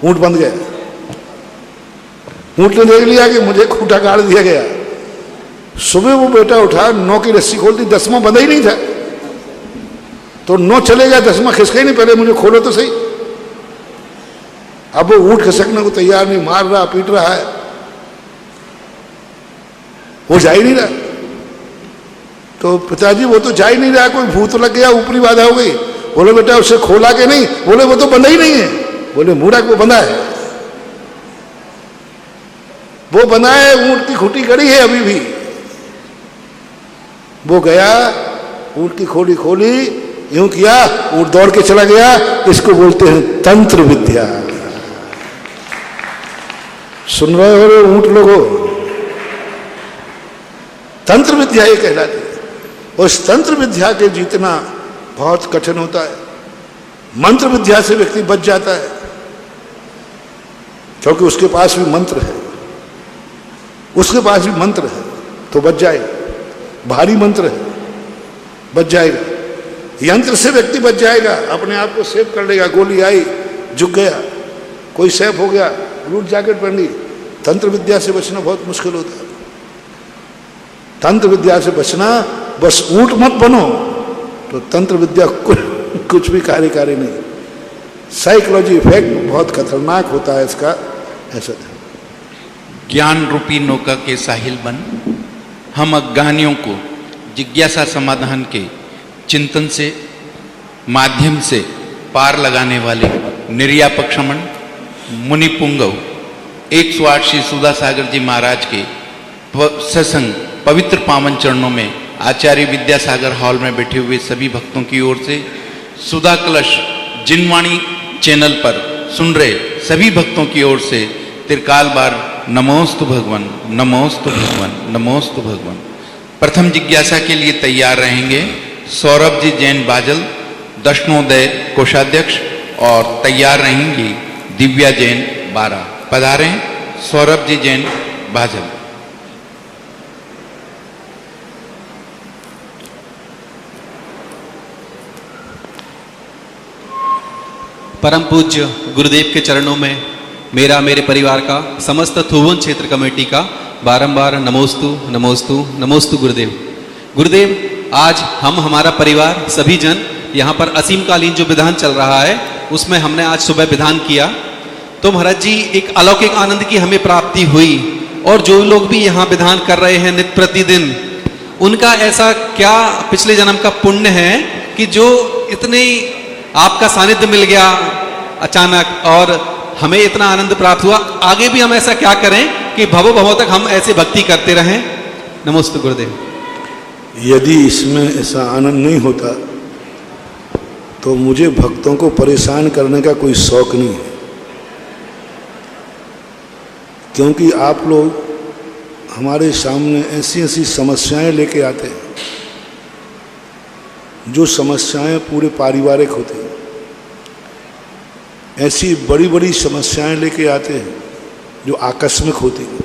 ऊंट बंध गया। ऊंट ने देख लिया कि मुझे खूंटा गाड़ दिया गया। सुबह वो बेटा उठा, 9 की रस्सी खोल दी, 10वां बंधा ही नहीं था। तो 9 चले गया, 10वां खिसका ही नहीं, पहले मुझे खोलो तो सही। अब वो ऊंट खिसकने को तैयार नहीं, मार रहा पीट रहा है, वो जा ही नहीं रहा। तो पिताजी वो तो जा ही नहीं रहा, कोई भूत लग गया, ऊपरी बाधा हो गई। बोले बेटा उसे खोला के नहीं? बोले वो तो बंधा ही नहीं है। बोले मूर्ख, वो बंधा है, वो बंधा है, ऊंट की खूंटी कड़ी है अभी भी। वो गया, ऊंट की खोली खोली, यूं किया, ऊंट दौड़ के चला गया। इसको बोलते हैं तंत्र विद्या। सुन रहे हो ऊंट लोगों? तंत्र विद्या ये कहलाती है। उस तंत्र विद्या के जीतना बहुत कठिन होता है। मंत्र विद्या से व्यक्ति बच जाता है, क्योंकि उसके पास भी मंत्र है, उसके पास भी मंत्र है तो बच जाएगा। भारी मंत्र है, बच जाएगा। यंत्र से व्यक्ति बच जाएगा, अपने आप को सेव कर लेगा। गोली आई, झुक गया, कोई सेव हो गया, रूट जैकेट पहन ली। तंत्र विद्या से बचना बहुत मुश्किल होता है। तंत्र विद्या से बचना, बस ऊंट मत बनो, तो तंत्र विद्या कुछ भी कार्यकारी नहीं। साइकोलॉजी इफेक्ट बहुत खतरनाक होता है इसका, ऐसा है। ज्ञान रूपी नौका के साहिल बन हम अज्ञानियों को जिज्ञासा समाधान के चिंतन से माध्यम से पार लगाने वाले निर्यापक क्षमण मुनि पुंगव 108 श्री सुधा सागर जी महाराज के सत्संग पवित्र पावन चरणों में आचार्य विद्यासागर हॉल में बैठे हुए सभी भक्तों की ओर से सुधा कलश जिनवाणी चैनल पर सुन रहे सभी भक्तों की ओर से त्रिकाल बार नमोस्तु भगवान, नमोस्तु भगवान, नमोस्तु भगवान। प्रथम जिज्ञासा के लिए तैयार रहेंगे सौरभ जी जैन बाजल, दक्षिणोदय कोषाध्यक्ष, और तैयार रहेंगी दिव्या जैन 12। पधारें सौरभ जी जैन बाजल। परम पूज्य गुरुदेव के चरणों में मेरा, मेरे परिवार का, समस्त थुवन क्षेत्र कमेटी का बारंबार नमोस्तु नमोस्तु नमोस्तु गुरुदेव। गुरुदेव, आज हम, हमारा परिवार, सभी जन यहाँ पर असीमकालीन जो विधान चल रहा है उसमें हमने आज सुबह विधान किया। तो महाराज जी एक अलौकिक आनंद की हमें प्राप्ति हुई, और जो लोग भी यहाँ विधान कर रहे हैं नित्य प्रतिदिन, उनका ऐसा क्या पिछले जन्म का पुण्य है कि जो इतने आपका सानिध्य मिल गया अचानक, और हमें इतना आनंद प्राप्त हुआ। आगे भी हम ऐसा क्या करें कि भवो भवो तक हम ऐसे भक्ति करते रहें। नमस्ते गुरुदेव। यदि इसमें ऐसा आनंद नहीं होता तो मुझे भक्तों को परेशान करने का कोई शौक नहीं है, क्योंकि आप लोग हमारे सामने ऐसी ऐसी समस्याएं लेके आते हैं, जो समस्याएं पूरे पारिवारिक होती हैं। ऐसी बड़ी बड़ी समस्याएं लेके आते हैं जो आकस्मिक होती हैं।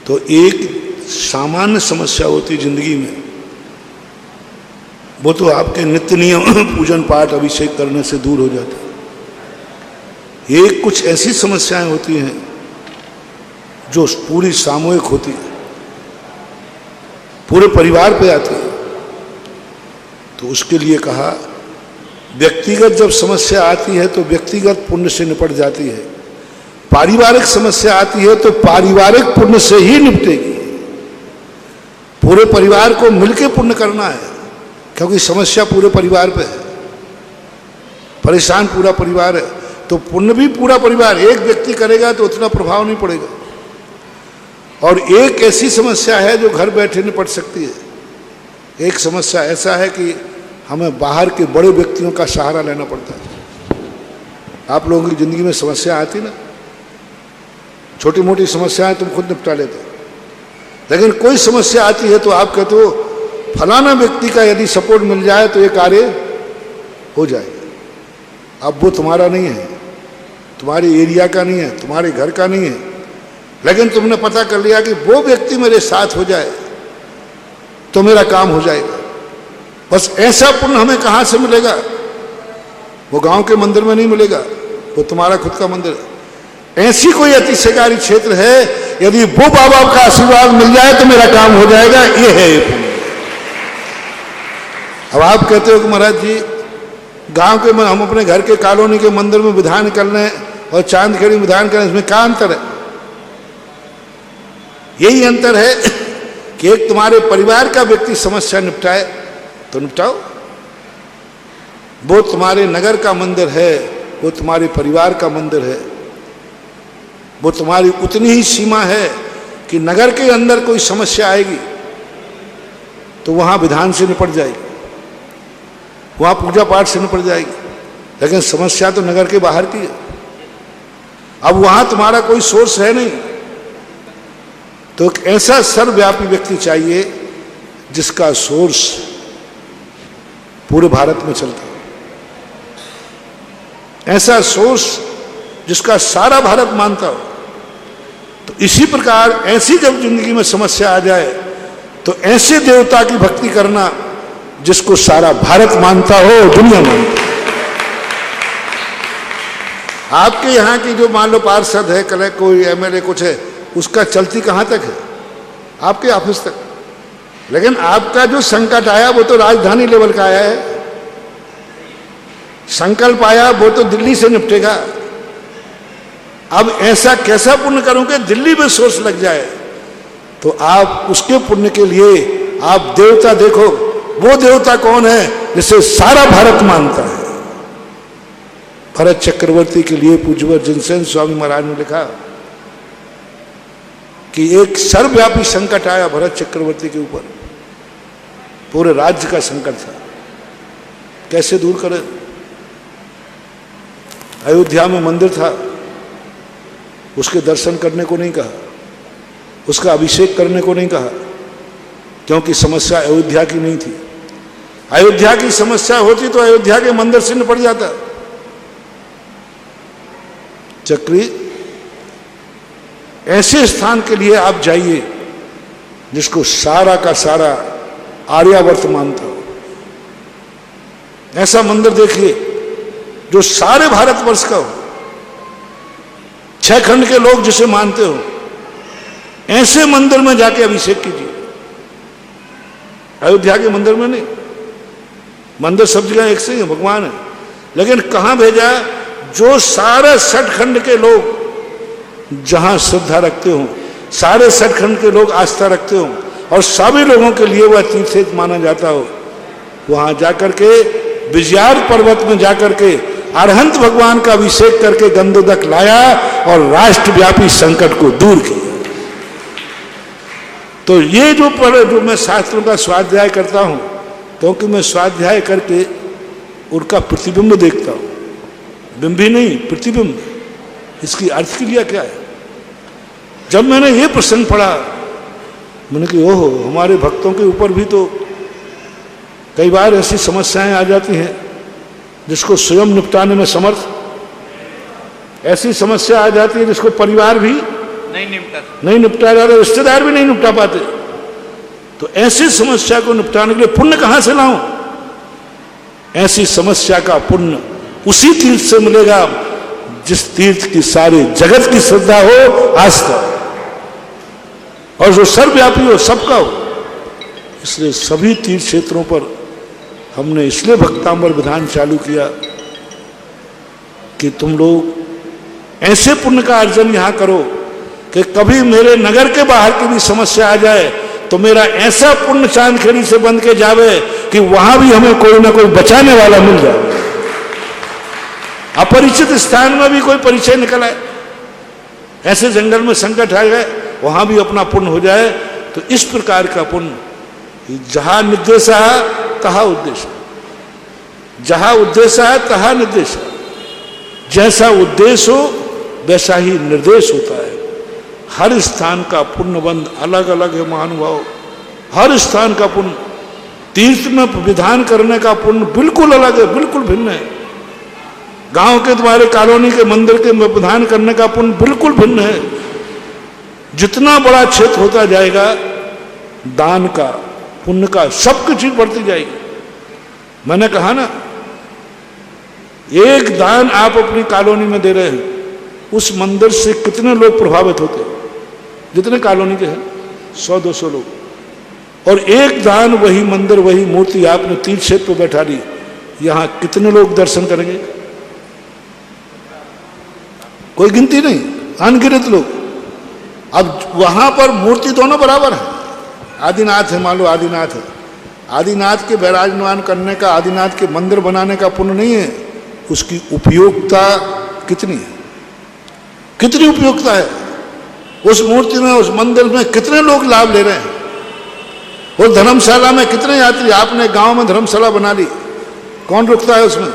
तो एक सामान्य समस्या होती जिंदगी में, वो तो आपके नित्य नियम पूजन पाठ अभिषेक करने से दूर हो जाते हैं। एक कुछ ऐसी समस्याएं होती हैं जो पूरी सामूहिक होती है, पूरे परिवार पे आती है। तो उसके लिए कहा, व्यक्तिगत जब समस्या आती है तो व्यक्तिगत पुण्य से निपट जाती है, पारिवारिक समस्या आती है तो पारिवारिक पुण्य से ही निपटेगी। पूरे परिवार को मिलकर पुण्य करना है, क्योंकि समस्या पूरे परिवार पे है, परेशान पूरा परिवार है, तो पुण्य भी पूरा परिवार। एक व्यक्ति करेगा तो उतना प्रभाव नहीं पड़ेगा। और एक ऐसी समस्या है जो घर बैठे निपट सकती है। एक समस्या ऐसा है कि हमें बाहर के बड़े व्यक्तियों का सहारा लेना पड़ता है। आप लोगों की जिंदगी में समस्या आती ना, छोटी मोटी समस्याएं तुम खुद निपटा लेते हो, लेकिन कोई समस्या आती है तो आप कहते हो फलाना व्यक्ति का यदि सपोर्ट मिल जाए तो ये कार्य हो जाएगा। अब वो तुम्हारा नहीं है, तुम्हारे एरिया का नहीं है, तुम्हारे घर का नहीं है, लेकिन तुमने पता कर लिया कि वो व्यक्ति मेरे साथ हो जाए तो मेरा काम हो जाएगा। बस ऐसा पुण्य हमें कहाँ से मिलेगा? वो गांव के मंदिर में नहीं मिलेगा, वो तुम्हारा खुद का मंदिर है। ऐसी कोई अतिशयकारी क्षेत्र है, यदि वो बाबा का आशीर्वाद मिल जाए तो मेरा काम हो जाएगा, ये है ये पुण्य। अब आप कहते हो कि महाराज जी गांव के हम अपने घर के कॉलोनी के मंदिर में विधान कर लें और चांदखेड़ी विधान करें, इसमें क्या अंतर है? यही अंतर है कि एक तुम्हारे परिवार का व्यक्ति समस्या निपटाए तो निपटाओ, वो तुम्हारे नगर का मंदिर है, वो तुम्हारे परिवार का मंदिर है, वो तुम्हारी उतनी ही सीमा है कि नगर के अंदर कोई समस्या आएगी तो वहां विधान से निपट जाएगी, वहां पूजा पाठ से निपट जाएगी, लेकिन समस्या तो नगर के बाहर की है। अब वहां तुम्हारा कोई सोर्स है नहीं, तो एक ऐसा सर्वव्यापी व्यक्ति चाहिए जिसका सोर्स पूरे भारत में चलता है, ऐसा सोर्स जिसका सारा भारत मानता हो। तो इसी प्रकार ऐसी जब जिंदगी में समस्या आ जाए तो ऐसे देवता की भक्ति करना जिसको सारा भारत मानता हो, दुनिया मानता हो। आपके यहाँ की जो मान लो पार्षद है, कल कोई एमएलए कुछ है, उसका चलती कहाँ तक है? आपके ऑफिस तक। लेकिन आपका जो संकट आया वो तो राजधानी लेवल का आया है, संकल्प आया वो तो दिल्ली से निपटेगा। अब ऐसा कैसा पुण्य करूं कि दिल्ली में सोर्स लग जाए? तो आप उसके पुण्य के लिए आप देवता देखो, वो देवता कौन है जिसे सारा भारत मानता है। भरत चक्रवर्ती के लिए पूज्यवर जिनसेन स्वामी महाराज ने लिखा कि एक सर्वव्यापी संकट आया भरत चक्रवर्ती के ऊपर, पूरे राज्य का संकट था, कैसे दूर करें? अयोध्या में मंदिर था, उसके दर्शन करने को नहीं कहा, उसका अभिषेक करने को नहीं कहा, क्योंकि समस्या अयोध्या की नहीं थी। अयोध्या की समस्या होती तो अयोध्या के मंदिर से निपट जाता। चक्री, ऐसे स्थान के लिए आप जाइए जिसको सारा का सारा आर्यावर्त मानता हो। ऐसा मंदिर देखिए जो सारे भारतवर्ष का हो, 6 खंड के लोग जिसे मानते हो, ऐसे मंदिर में जाके अभिषेक कीजिए। अयोध्या के मंदिर में नहीं, मंदिर सब जगह एक से ही है, भगवान है, लेकिन कहां भेजा? जो सारे 6 खंड के लोग जहां श्रद्धा रखते हो, सारे 6 खंड के लोग आस्था रखते हो और सभी लोगों के लिए वह तीर्थ माना जाता हो, वहां जाकर के विजयार पर्वत में जाकर के अरहंत भगवान का अभिषेक करके गंधोदक लाया और राष्ट्रव्यापी संकट को दूर किया। तो ये जो मैं शास्त्रों का स्वाध्याय करता हूँ, क्योंकि मैं स्वाध्याय करके उनका प्रतिबिंब देखता हूँ, बिंब ही नहीं प्रतिबिंब। इसकी अर्थ की लिया क्या है? जब मैंने ये प्रसंग पढ़ा, मैंने कहा ओहो, हमारे भक्तों के ऊपर भी तो कई बार ऐसी समस्याएं आ जाती हैं जिसको स्वयं निपटाने में समर्थ, ऐसी समस्या आ जाती है जिसको परिवार भी नहीं निपटा जाता, रिश्तेदार भी नहीं निपटा पाते। तो ऐसी समस्या को निपटाने के लिए पुण्य कहां से लाऊं? ऐसी समस्या का पुण्य उसी तीर्थ से मिलेगा जिस तीर्थ की सारे जगत की श्रद्धा हो, आस्था, और जो सर्वव्यापी हो, सबका हो। इसलिए सभी तीर्थ क्षेत्रों पर हमने इसलिए भक्तांबर विधान चालू किया कि तुम लोग ऐसे पुण्य का अर्जन यहां करो कि कभी मेरे नगर के बाहर की भी समस्या आ जाए तो मेरा ऐसा पुण्य चांदखेड़ी से बंध के जावे कि वहां भी हमें कोई ना कोई बचाने वाला मिल जाए। अपरिचित स्थान में भी कोई परिचय निकल आए, ऐसे जंगल में संकट आ गए, वहां भी अपना पुण्य हो जाए। तो इस प्रकार का पुण्य, जहां निर्देश है तहा उद्देश्य, जहां उद्देश्य है तहा निर्देश। जैसा उद्देश्य हो वैसा ही निर्देश होता है। हर स्थान का पुण्यबंध अलग अलग है महानुभाव, हर स्थान का पुण्य। तीर्थ में विधान करने का पुण्य बिल्कुल अलग है, बिल्कुल भिन्न है। गांव के तुम्हारे कॉलोनी के मंदिर के विधान करने का पुण्य बिल्कुल भिन्न है। जितना बड़ा क्षेत्र होता जाएगा, दान का, पुण्य का, सबकी चीज बढ़ती जाएगी। मैंने कहा ना, एक दान आप अपनी कॉलोनी में दे रहे हैं, उस मंदिर से कितने लोग प्रभावित होते हैं? जितने कॉलोनी के हैं 100-200 लोग। और एक दान, वही मंदिर, वही मूर्ति आपने तीर्थ क्षेत्र पर बैठा दी, यहां कितने लोग दर्शन करेंगे? कोई गिनती नहीं, अनगिनत लोग। अब वहां पर मूर्ति दोनों बराबर है। आदिनाथ है, मान लो आदिनाथ है, आदिनाथ के विराजमान करने का, आदिनाथ के मंदिर बनाने का पुण्य नहीं है, उसकी उपयोगिता कितनी है, कितनी उपयोगिता है उस मूर्ति में, उस मंदिर में कितने लोग लाभ ले रहे हैं। और धर्मशाला में कितने यात्री, आपने गांव में धर्मशाला बना ली, कौन रुकता है उसमें?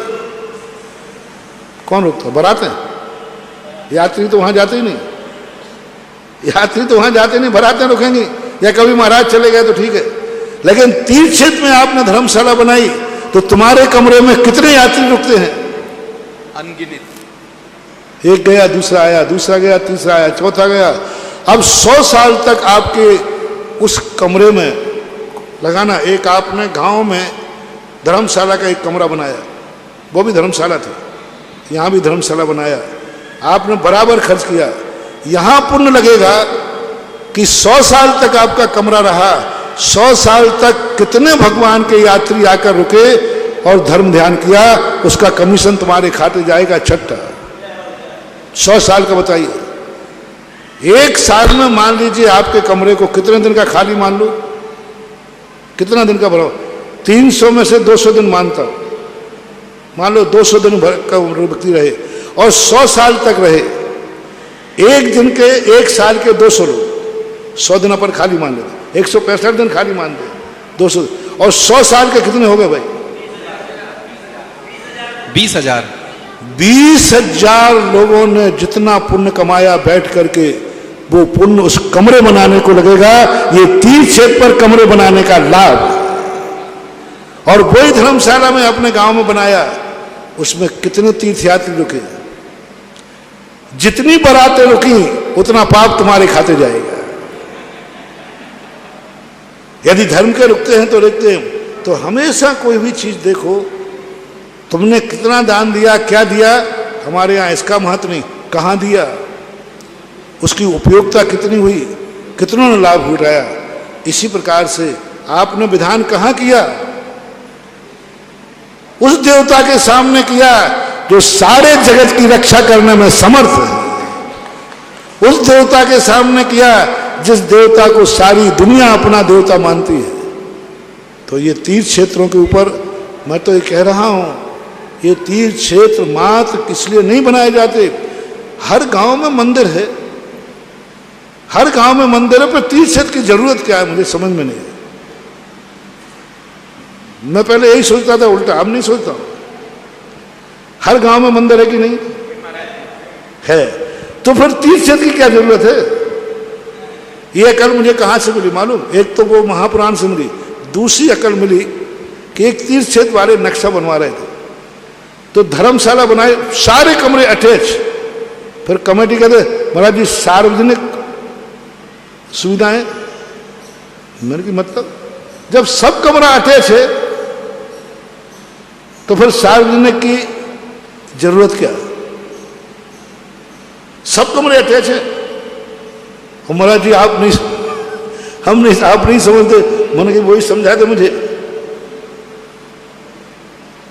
कौन रुकता है? बारात है, यात्री तो वहां जाते ही नहीं, यात्री तो वहां जाते नहीं, बारातें रुकेंगी, या कभी महाराज चले गए तो ठीक है। लेकिन तीर्थ क्षेत्र में आपने धर्मशाला बनाई तो तुम्हारे कमरे में कितने यात्री रुकते हैं? अनगिनत। एक गया, दूसरा आया, दूसरा गया, तीसरा आया, चौथा गया। अब 100 साल तक आपके उस कमरे में लगाना। एक आपने गांव में धर्मशाला का एक कमरा बनाया, वो भी धर्मशाला थी, यहां भी धर्मशाला बनाया, आपने बराबर खर्च किया। यहां पुण्य लगेगा कि 100 साल तक आपका कमरा रहा, 100 साल तक कितने भगवान के यात्री आकर रुके और धर्म ध्यान किया, उसका कमीशन तुम्हारे खाते जाएगा छठा। 100 साल का बताइए। एक साल में मान लीजिए आपके कमरे को कितने दिन का खाली मान लो, कितना दिन का भरो? 300 में से 200 दिन मानता हूं, मान लो 200 दिन का व्यक्ति रहे और 100 साल तक रहे। एक दिन के, एक साल के 200 लोग, 100 दिन पर खाली मान लेते, 165 दिन खाली मान दे, 200, और 100 साल के कितने हो गए भाई? 20,000। 20,000 लोगों ने जितना पुण्य कमाया बैठ करके, वो पुण्य उस कमरे बनाने को लगेगा। ये तीर्थ क्षेत्र पर कमरे बनाने का लाभ। और वही धर्मशाला में अपने गांव में बनाया, उसमें कितने तीर्थयात्री रुके, जितनी बारातें रुकी उतना पाप तुम्हारे खाते जाएगा। यदि धर्म के रुकते हैं तो रुकते हैं। तो हमेशा कोई भी चीज देखो, तुमने कितना दान दिया, क्या दिया, हमारे यहां इसका महत्व नहीं, कहां दिया, उसकी उपयोगिता कितनी हुई, कितनों ने लाभ उठाया। इसी प्रकार से आपने विधान कहां किया? उस देवता के सामने किया जो सारे जगत की रक्षा करने में समर्थ है। उस देवता के सामने किया जिस देवता को सारी दुनिया अपना देवता मानती है। तो ये तीर्थ क्षेत्रों के ऊपर मैं तो ये कह रहा हूं, ये तीर्थ क्षेत्र मात्र इसलिए नहीं बनाए जाते। हर गांव में मंदिर है, हर गांव में मंदिर है, पर तीर्थ क्षेत्र की जरूरत क्या है मुझे समझ में नहीं है। मैं पहले यही सोचता था, उल्टा अब नहीं सोचता हूं। हर गांव में मंदिर है कि नहीं है, तो फिर तीर्थ क्षेत्र की क्या जरूरत है? ये अकल मुझे कहां से मिली मालूम? एक तो वो महापुराण से मिली, दूसरी अकल मिली कि एक तीर्थ क्षेत्र वाले नक्शा बनवा रहे थे, तो धर्मशाला बनाए, सारे कमरे अटैच। फिर कमेटी कहते महाराज जी सार्वजनिक सुविधाएं। मैंने कि मतलब जब सब कमरा अटैच है तो फिर सार्वजनिक की जरूरत क्या? सब कमरे अटैच है। महाराज जी आप नहीं, आप नहीं समझते। मैंने कि वही समझा दे मुझे।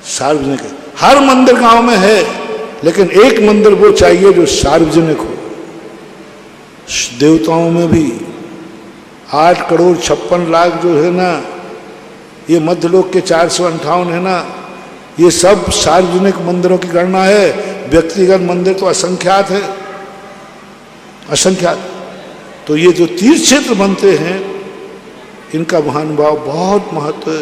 सार्वजनिक है, हर मंदिर गांव में है, लेकिन एक मंदिर वो चाहिए जो सार्वजनिक हो। देवताओं में भी 8,56,00,000 जो है ना, ये मध्यलोक के 458 है ना, ये सब सार्वजनिक मंदिरों की गणना है। व्यक्तिगत मंदिर तो असंख्यात है, असंख्यात। तो ये जो तीर्थ क्षेत्र बनते हैं, इनका महानुभाव बहुत महत्व है।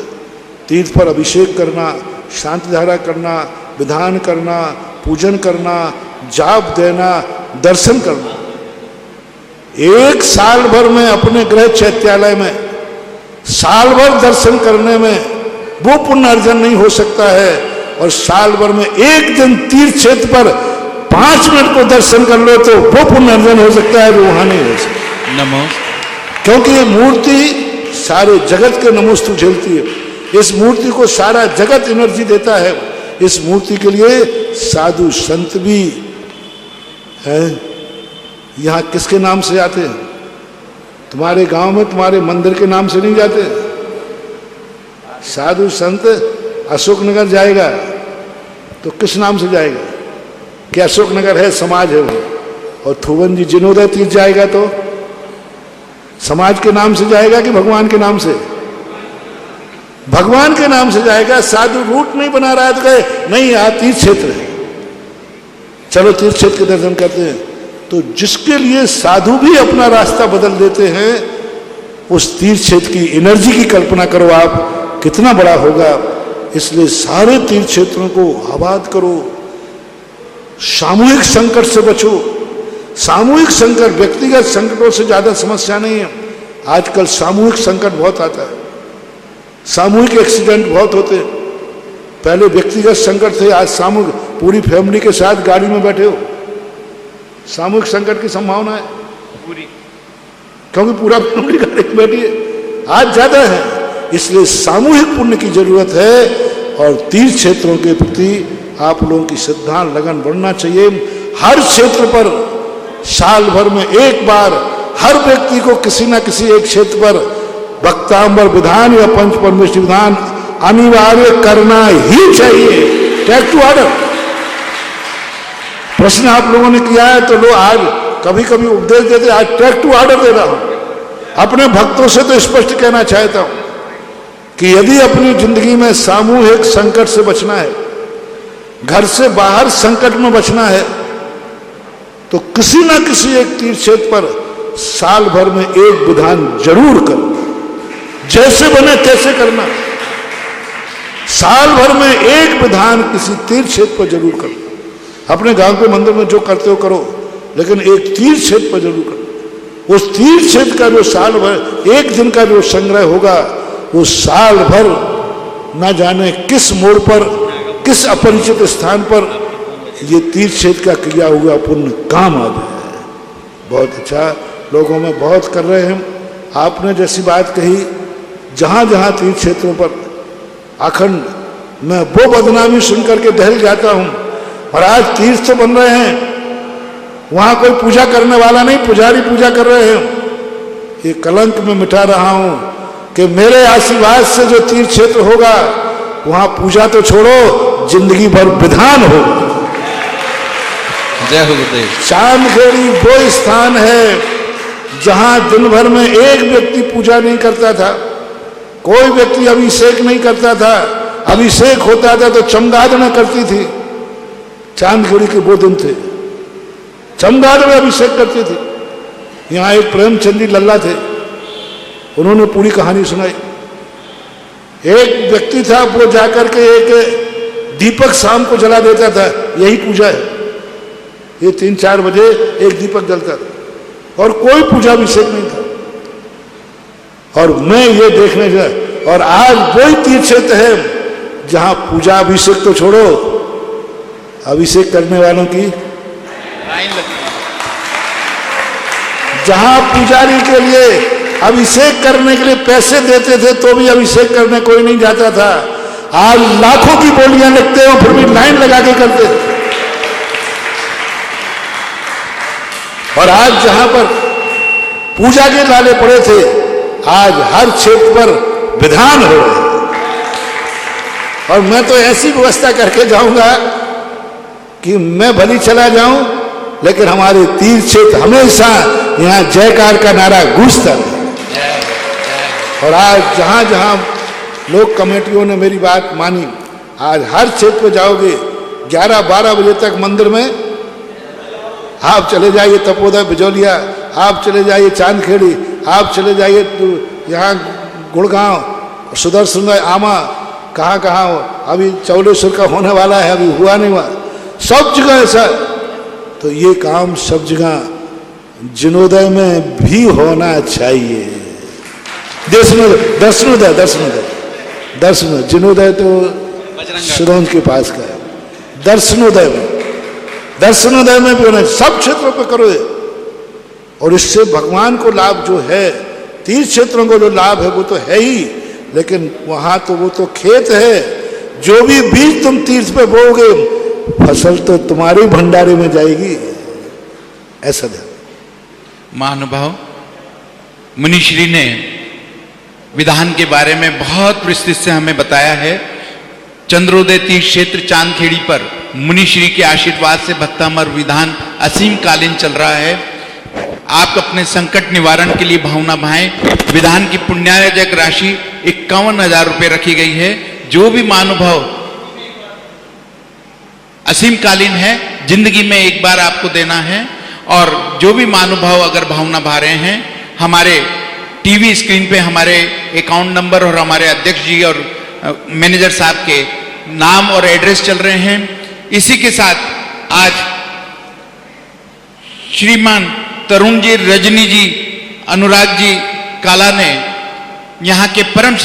तीर्थ पर अभिषेक करना, शांति धारा करना, विधान करना, पूजन करना, जाप देना, दर्शन करना। एक साल भर में अपने गृह चैत्यालय में साल भर दर्शन करने में वो पुण्य अर्जन नहीं हो सकता है, और साल भर में एक दिन तीर्थ क्षेत्र पर 5 मिनट को दर्शन कर लो तो वो पुण्य अर्जन हो सकता है, वो वहां नहीं हो सकता। नमो। क्योंकि ये मूर्ति सारे जगत के नमोस्तु झेलती है। इस मूर्ति को सारा जगत एनर्जी देता है। इस मूर्ति के लिए साधु संत भी है। यहां किसके नाम से जाते हैं? तुम्हारे गांव में तुम्हारे मंदिर के नाम से नहीं जाते। साधु संत अशोकनगर जाएगा तो किस नाम से जाएगा? क्या अशोकनगर है, समाज है वो। और थुवन जी जिनोदय तीर्थ जाएगा तो समाज के नाम से जाएगा कि भगवान के नाम से? भगवान के नाम से जाएगा। साधु रूट नहीं बना रहा है तो कहे नहीं यहाँ तीर्थ क्षेत्र है, चलो तीर्थ क्षेत्र के दर्शन करते हैं। तो जिसके लिए साधु भी अपना रास्ता बदल देते हैं, उस तीर्थ क्षेत्र की एनर्जी की कल्पना करो आप, कितना बड़ा होगा। इसलिए सारे तीर्थ क्षेत्रों को आबाद करो। सामूहिक संकट से बचो। सामूहिक संकट, व्यक्तिगत संकटों से ज्यादा समस्या नहीं है। आजकल सामूहिक संकट बहुत आता है, सामूहिक एक्सीडेंट बहुत होते हैं। पहले व्यक्तिगत संकट थे, आज सामूहिक। पूरी फैमिली के साथ गाड़ी में बैठे हो, सामूहिक संकट की संभावना है पूरी, क्योंकि पूरा फैमिली गाड़ी में बैठी है, आज ज्यादा है। इसलिए सामूहिक पुण्य की जरूरत है, और तीर्थ क्षेत्रों के प्रति आप लोगों की श्रद्धा लगन बढ़ना चाहिए। हर क्षेत्र पर साल भर में एक बार हर व्यक्ति को किसी न किसी एक क्षेत्र पर भक्तांबर विधान या पंच परमेश्वर विधान अनिवार्य करना ही चाहिए। Take to order. प्रश्न आप लोगों ने किया है तो लो, आज कभी कभी उपदेश देते, आज टेक टू ऑर्डर दे रहा हूं। अपने भक्तों से तो स्पष्ट कहना चाहता हूं कि यदि अपनी जिंदगी में सामूहिक संकट से बचना है, घर से बाहर संकट में बचना है, तो किसी ना किसी एक तीर्थ क्षेत्र पर साल भर में एक विधान जरूर करो। जैसे बने तैसे करना। साल भर में एक विधान किसी तीर्थ क्षेत्र पर जरूर करो। अपने गांव के मंदिर में जो करते हो करो, लेकिन एक तीर्थ क्षेत्र पर जरूर करो। उस तीर्थ क्षेत्र का जो साल भर एक दिन का जो संग्रह होगा, वो साल भर न जाने किस मोड़ पर, किस अपरिचित स्थान पर ये तीर्थ क्षेत्र का किया हुआ पुण्य काम आ जाए। बहुत अच्छा, लोगों में बहुत कर रहे हैं। आपने जैसी बात कही, जहां जहां तीर्थ क्षेत्रों पर अखंड मैं वो बदनामी सुनकर के दहल जाता हूं। और आज तीर्थ तो बन रहे हैं, वहां कोई पूजा करने वाला नहीं, पुजारी पूजा कर रहे हैं। ये कलंक में मिटा रहा हूं कि मेरे आशीर्वाद से जो तीर्थ क्षेत्र होगा, वहां पूजा तो छोड़ो, जिंदगी भर विधान हो। जय हो गुरुदेव। चांदखेड़ी वो स्थान है जहां दिन भर में एक व्यक्ति पूजा नहीं करता था, कोई व्यक्ति अभिषेक नहीं करता था। अभिषेक होता था तो चमगादड़ करती थी। चांदखेड़ी के वो दिन थे, चमगादड़ अभिषेक करती थी। यहाँ एक प्रेमचंद जी लल्ला थे, उन्होंने पूरी कहानी सुनाई। एक व्यक्ति था, वो जाकर के एक दीपक शाम को जला देता था, यही पूजा है। ये 3-4 बजे एक दीपक जलता था और कोई पूजा अभिषेक नहीं था। और मैं ये देखने गया, और आज वही तीर्थ क्षेत्र है जहां पूजा अभिषेक तो छोड़ो, अभिषेक करने वालों की लाइन लगती है। जहां पुजारी के लिए अभिषेक करने के लिए पैसे देते थे तो भी अभिषेक करने कोई नहीं जाता था। आज लाखों की बोलियां लगते हो फिर भी लाइन लगा के करते थे। और आज जहां पर पूजा के लाले पड़े थे, आज हर क्षेत्र पर विधान हो रहे हैं। और मैं तो ऐसी व्यवस्था करके जाऊंगा कि मैं भली चला जाऊं, लेकिन हमारे तीर्थ क्षेत्र हमेशा यहाँ जयकार का नारा गूंजता रहे। और आज जहां जहां लोग कमेटियों ने मेरी बात मानी, आज हर क्षेत्र पे जाओगे 11-12 बजे तक मंदिर में, आप चले जाइए तपोदा बिजौलिया, आप चले जाइए चांदखेड़ी, आप चले जाइए यहाँ गुड़गांव, सुदर्शन आमा, कहाँ कहाँ अभी चौलेश्वर का होने वाला है, अभी हुआ नहीं हुआ, सब जगह ऐसा। तो ये काम सब जगह जिनोदय में भी होना चाहिए। दर्शनोदय जिनोदय तो सिरोंज के पास का है, दर्शनोदय में भी होना, सब क्षेत्रों पे करो। और इससे भगवान को लाभ जो है, तीर्थ क्षेत्रों को जो लाभ है वो तो है ही, लेकिन वहां तो वो तो खेत है। जो भी बीज तुम तीर्थ पे बोओगे, फसल तो तुम्हारे भंडारे में जाएगी। ऐसा ध्यान। महानुभाव, मुनिश्री ने विधान के बारे में बहुत विस्तृत से हमें बताया है। चंद्रोदय तीर्थ क्षेत्र चांदखेड़ी पर मुनिश्री के आशीर्वाद से भक्तामर विधान असीम कालीन चल रहा है। आप अपने संकट निवारण के लिए भावना भाएं। विधान की पुण्यार्जक राशि 51,000 रुपये रखी गई है। जो भी महानुभाव असीम कालीन है, जिंदगी में एक बार आपको देना है। और जो भी महानुभाव अगर भावना भा रहे हैं, हमारे टीवी स्क्रीन पे हमारे अकाउंट नंबर और हमारे अध्यक्ष जी और मैनेजर साहब के नाम और एड्रेस चल रहे हैं। इसी के साथ आज श्रीमान तरुण जी, रजनी जी, अनुराग जी काला ने यहाँ के परम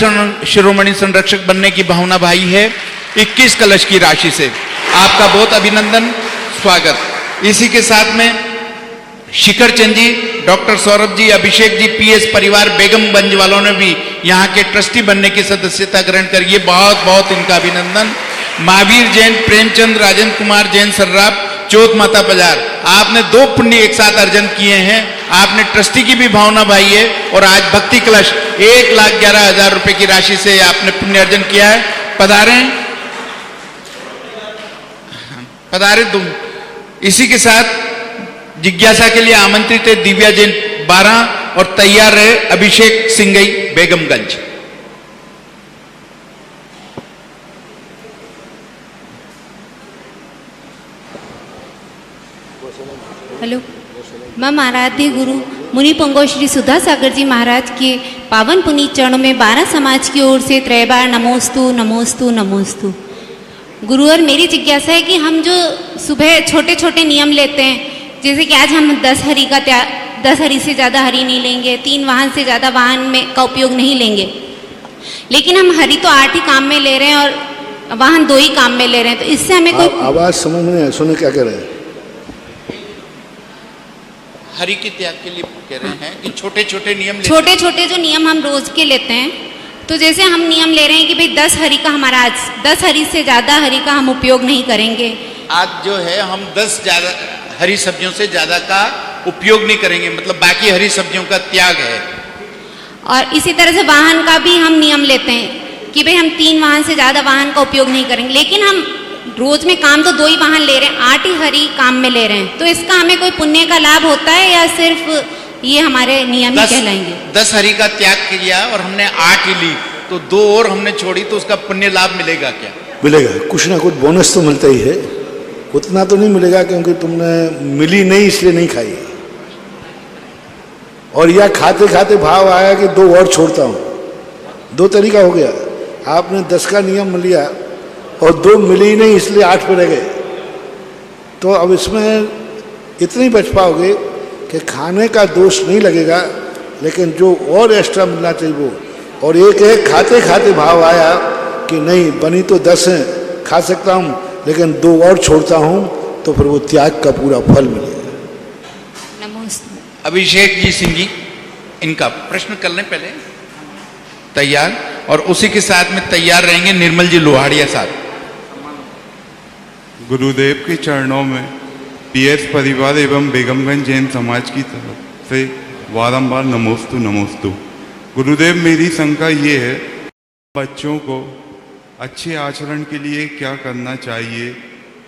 शिरोमणि संरक्षक बनने की भावना भाई है 21 कलश की राशि से। आपका बहुत अभिनंदन, स्वागत। इसी के साथ में शिखर चंद जी, डॉक्टर सौरभ जी, अभिषेक जी, पीएस परिवार बेगमगंज वालों ने भी यहाँ के ट्रस्टी बनने की सदस्यता ग्रहण करी है। बहुत बहुत इनका अभिनंदन। महावीर जैन, प्रेमचंद, राजेंद्र कुमार जैन सर्राफ, चौथ माता बाजार, आपने 2 पुण्य एक साथ अर्जन किए हैं। आपने ट्रस्टी की भी भावना भाई है। और आज भक्ति कलश 1,11,000 रुपए की राशि से आपने पुण्य अर्जन किया है। पधारे तुम। इसी के साथ जिज्ञासा के लिए आमंत्रित है दिव्या जैन 12 और तैयार रहे अभिषेक सिंगई बेगमगंज। हेलो, मैं आराध्य गुरु मुनि पंगो श्री सुधा सागर जी महाराज के पावन पुनीत चरणों में 12 समाज की ओर से 3 बार नमोस्तु नमोस्तु नमोस्तु। गुरु और मेरी जिज्ञासा है कि हम जो सुबह छोटे छोटे नियम लेते हैं, जैसे कि आज हम 10 हरी से ज़्यादा हरी नहीं लेंगे, 3 वाहन से ज़्यादा वाहन में का उपयोग नहीं लेंगे, लेकिन हम हरी तो 8 ही काम में ले रहे हैं और वाहन 2 ही काम में ले रहे हैं, तो इससे हमें कोई आवाज समझ में नहीं, सुने क्या कह रहे हैं? हरि के त्याग के लिए कह रहे हैं कि छोटे छोटे जो नियम हम रोज के लेते हैं, तो जैसे हम नियम ले रहे हैं कि भाई 10 हरी का हमारा आज 10 हरी से ज़्यादा हरी का हम उपयोग नहीं करेंगे। आज जो है हम 10 ज़्यादा हरी सब्जियों से ज़्यादा का उपयोग नहीं करेंगे, मतलब बाकी हरी सब्जियों का त्याग है। और इसी तरह से वाहन का भी हम नियम लेते हैं कि भाई हम 3 वाहन से ज़्यादा वाहन का उपयोग नहीं करेंगे, लेकिन हम रोज में काम तो 2 ही वाहन ले रहे हैं, 8 ही हरी काम में ले रहे हैं, तो इसका हमें कोई पुण्य का लाभ होता है या सिर्फ ये हमारे नियम ही कहलाएंगे? 10 हरी का त्याग किया और हमने 8 ही ली, तो 2 और हमने छोड़ी, तो उसका पुण्य लाभ मिलेगा क्या? मिलेगा, कुछ ना कुछ बोनस तो मिलता ही है। उतना तो नहीं मिलेगा क्योंकि तुमने मिली नहीं इसलिए नहीं खाई। और या खाते खाते भाव आया कि 2 और छोड़ता हूँ। 2 तरीका हो गया। आपने 10 का नियम लिया और 2 मिले ही नहीं, इसलिए 8 पे रह गए। तो अब इसमें इतनी बच पाओगे कि खाने का दोष नहीं लगेगा, लेकिन जो और एक्स्ट्रा मिलना चाहिए वो। और एक है खाते खाते भाव आया कि नहीं, बनी तो 10 हैं, खा सकता हूँ, लेकिन 2 और छोड़ता हूँ, तो फिर वो त्याग का पूरा फल मिलेगा। नमोस्तु। अभिषेक जी सिंह जी, इनका प्रश्न कर लें पहले, तैयार, और उसी के साथ में तैयार रहेंगे निर्मल जी लोहाड़िया साहब। गुरुदेव के चरणों में पीएस परिवार एवं बेगमगंज जैन समाज की तरफ से बारंबार नमोस्तु नमोस्तु। गुरुदेव, मेरी शंका ये है, बच्चों को अच्छे आचरण के लिए क्या करना चाहिए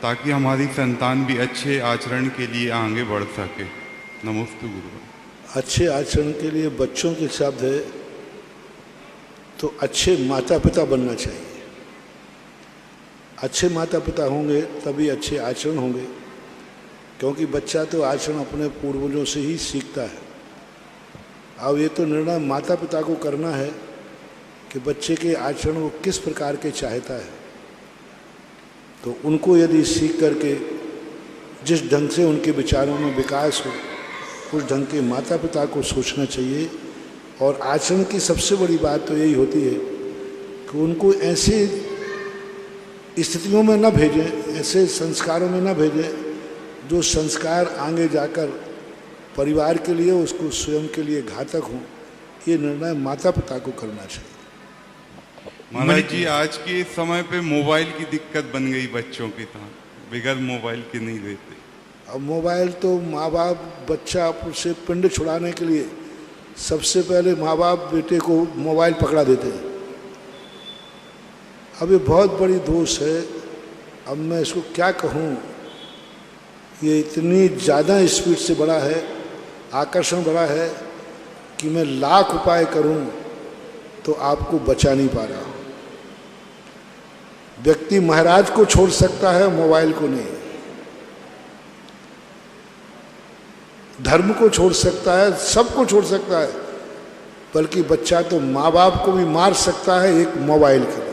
ताकि हमारी संतान भी अच्छे आचरण के लिए आगे बढ़ सके? नमोस्तु गुरु। अच्छे आचरण के लिए बच्चों के शब्द है तो अच्छे माता पिता बनना चाहिए। अच्छे माता पिता होंगे तभी अच्छे आचरण होंगे, क्योंकि बच्चा तो आचरण अपने पूर्वजों से ही सीखता है। अब ये तो निर्णय माता पिता को करना है कि बच्चे के आचरण वो किस प्रकार के चाहता है। तो उनको यदि सीख करके जिस ढंग से उनके विचारों में विकास हो, उस ढंग के माता पिता को सोचना चाहिए। और आचरण की सबसे बड़ी बात तो यही होती है कि उनको ऐसे स्थितियों में न भेजें, ऐसे संस्कारों में न भेजें जो संस्कार आगे जाकर परिवार के लिए, उसको स्वयं के लिए घातक हो। ये निर्णय माता पिता को करना चाहिए। महाराज जी, आज के समय पे मोबाइल की दिक्कत बन गई बच्चों के साथ, बगैर मोबाइल के नहीं रहते। अब मोबाइल तो माँ बाप बच्चा से पिंड छुड़ाने के लिए सबसे पहले माँ बाप बेटे को मोबाइल पकड़ा देते हैं। अब ये बहुत बड़ी दोष है। अब मैं इसको क्या कहूँ, ये इतनी ज़्यादा स्पीड से बढ़ा है, आकर्षण बढ़ा है कि मैं लाख उपाय करूँ तो आपको बचा नहीं पा रहा हूँ। व्यक्ति महाराज को छोड़ सकता है, मोबाइल को नहीं। धर्म को छोड़ सकता है, सबको छोड़ सकता है, बल्कि बच्चा तो माँ बाप को भी मार सकता है एक मोबाइल के लिए।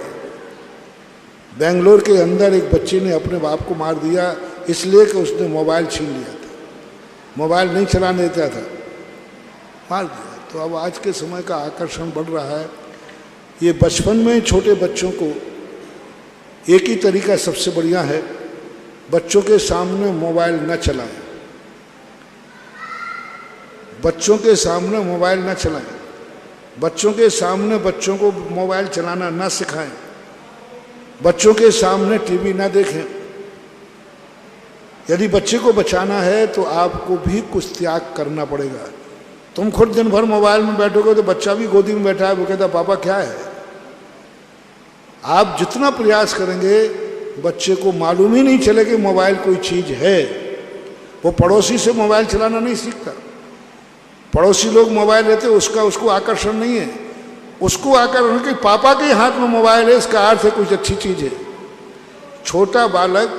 बेंगलोर के अंदर एक बच्चे ने अपने बाप को मार दिया इसलिए कि उसने मोबाइल छीन लिया था, मोबाइल नहीं चलाने देता था, मार दिया। तो अब आज के समय का आकर्षण बढ़ रहा है। ये बचपन में छोटे बच्चों को एक ही तरीका सबसे बढ़िया है, बच्चों के सामने मोबाइल न चलाएं। बच्चों के सामने मोबाइल न चलाएं। बच्चों के सामने बच्चों को मोबाइल चलाना न सिखाएं। बच्चों के सामने टीवी न देखें। यदि बच्चे को बचाना है तो आपको भी कुछ त्याग करना पड़ेगा। तुम खुद दिन भर मोबाइल में बैठोगे तो बच्चा भी गोदी में बैठा है, वो कहता पापा क्या है। आप जितना प्रयास करेंगे बच्चे को मालूम ही नहीं चले कि मोबाइल कोई चीज़ है। वो पड़ोसी से मोबाइल चलाना नहीं सीखता। पड़ोसी लोग मोबाइल लेते, उसको आकर्षण नहीं है। उसको आकर्षण कि पापा के हाथ में मोबाइल है, इसका अर्थ है कुछ अच्छी चीज़ है। छोटा बालक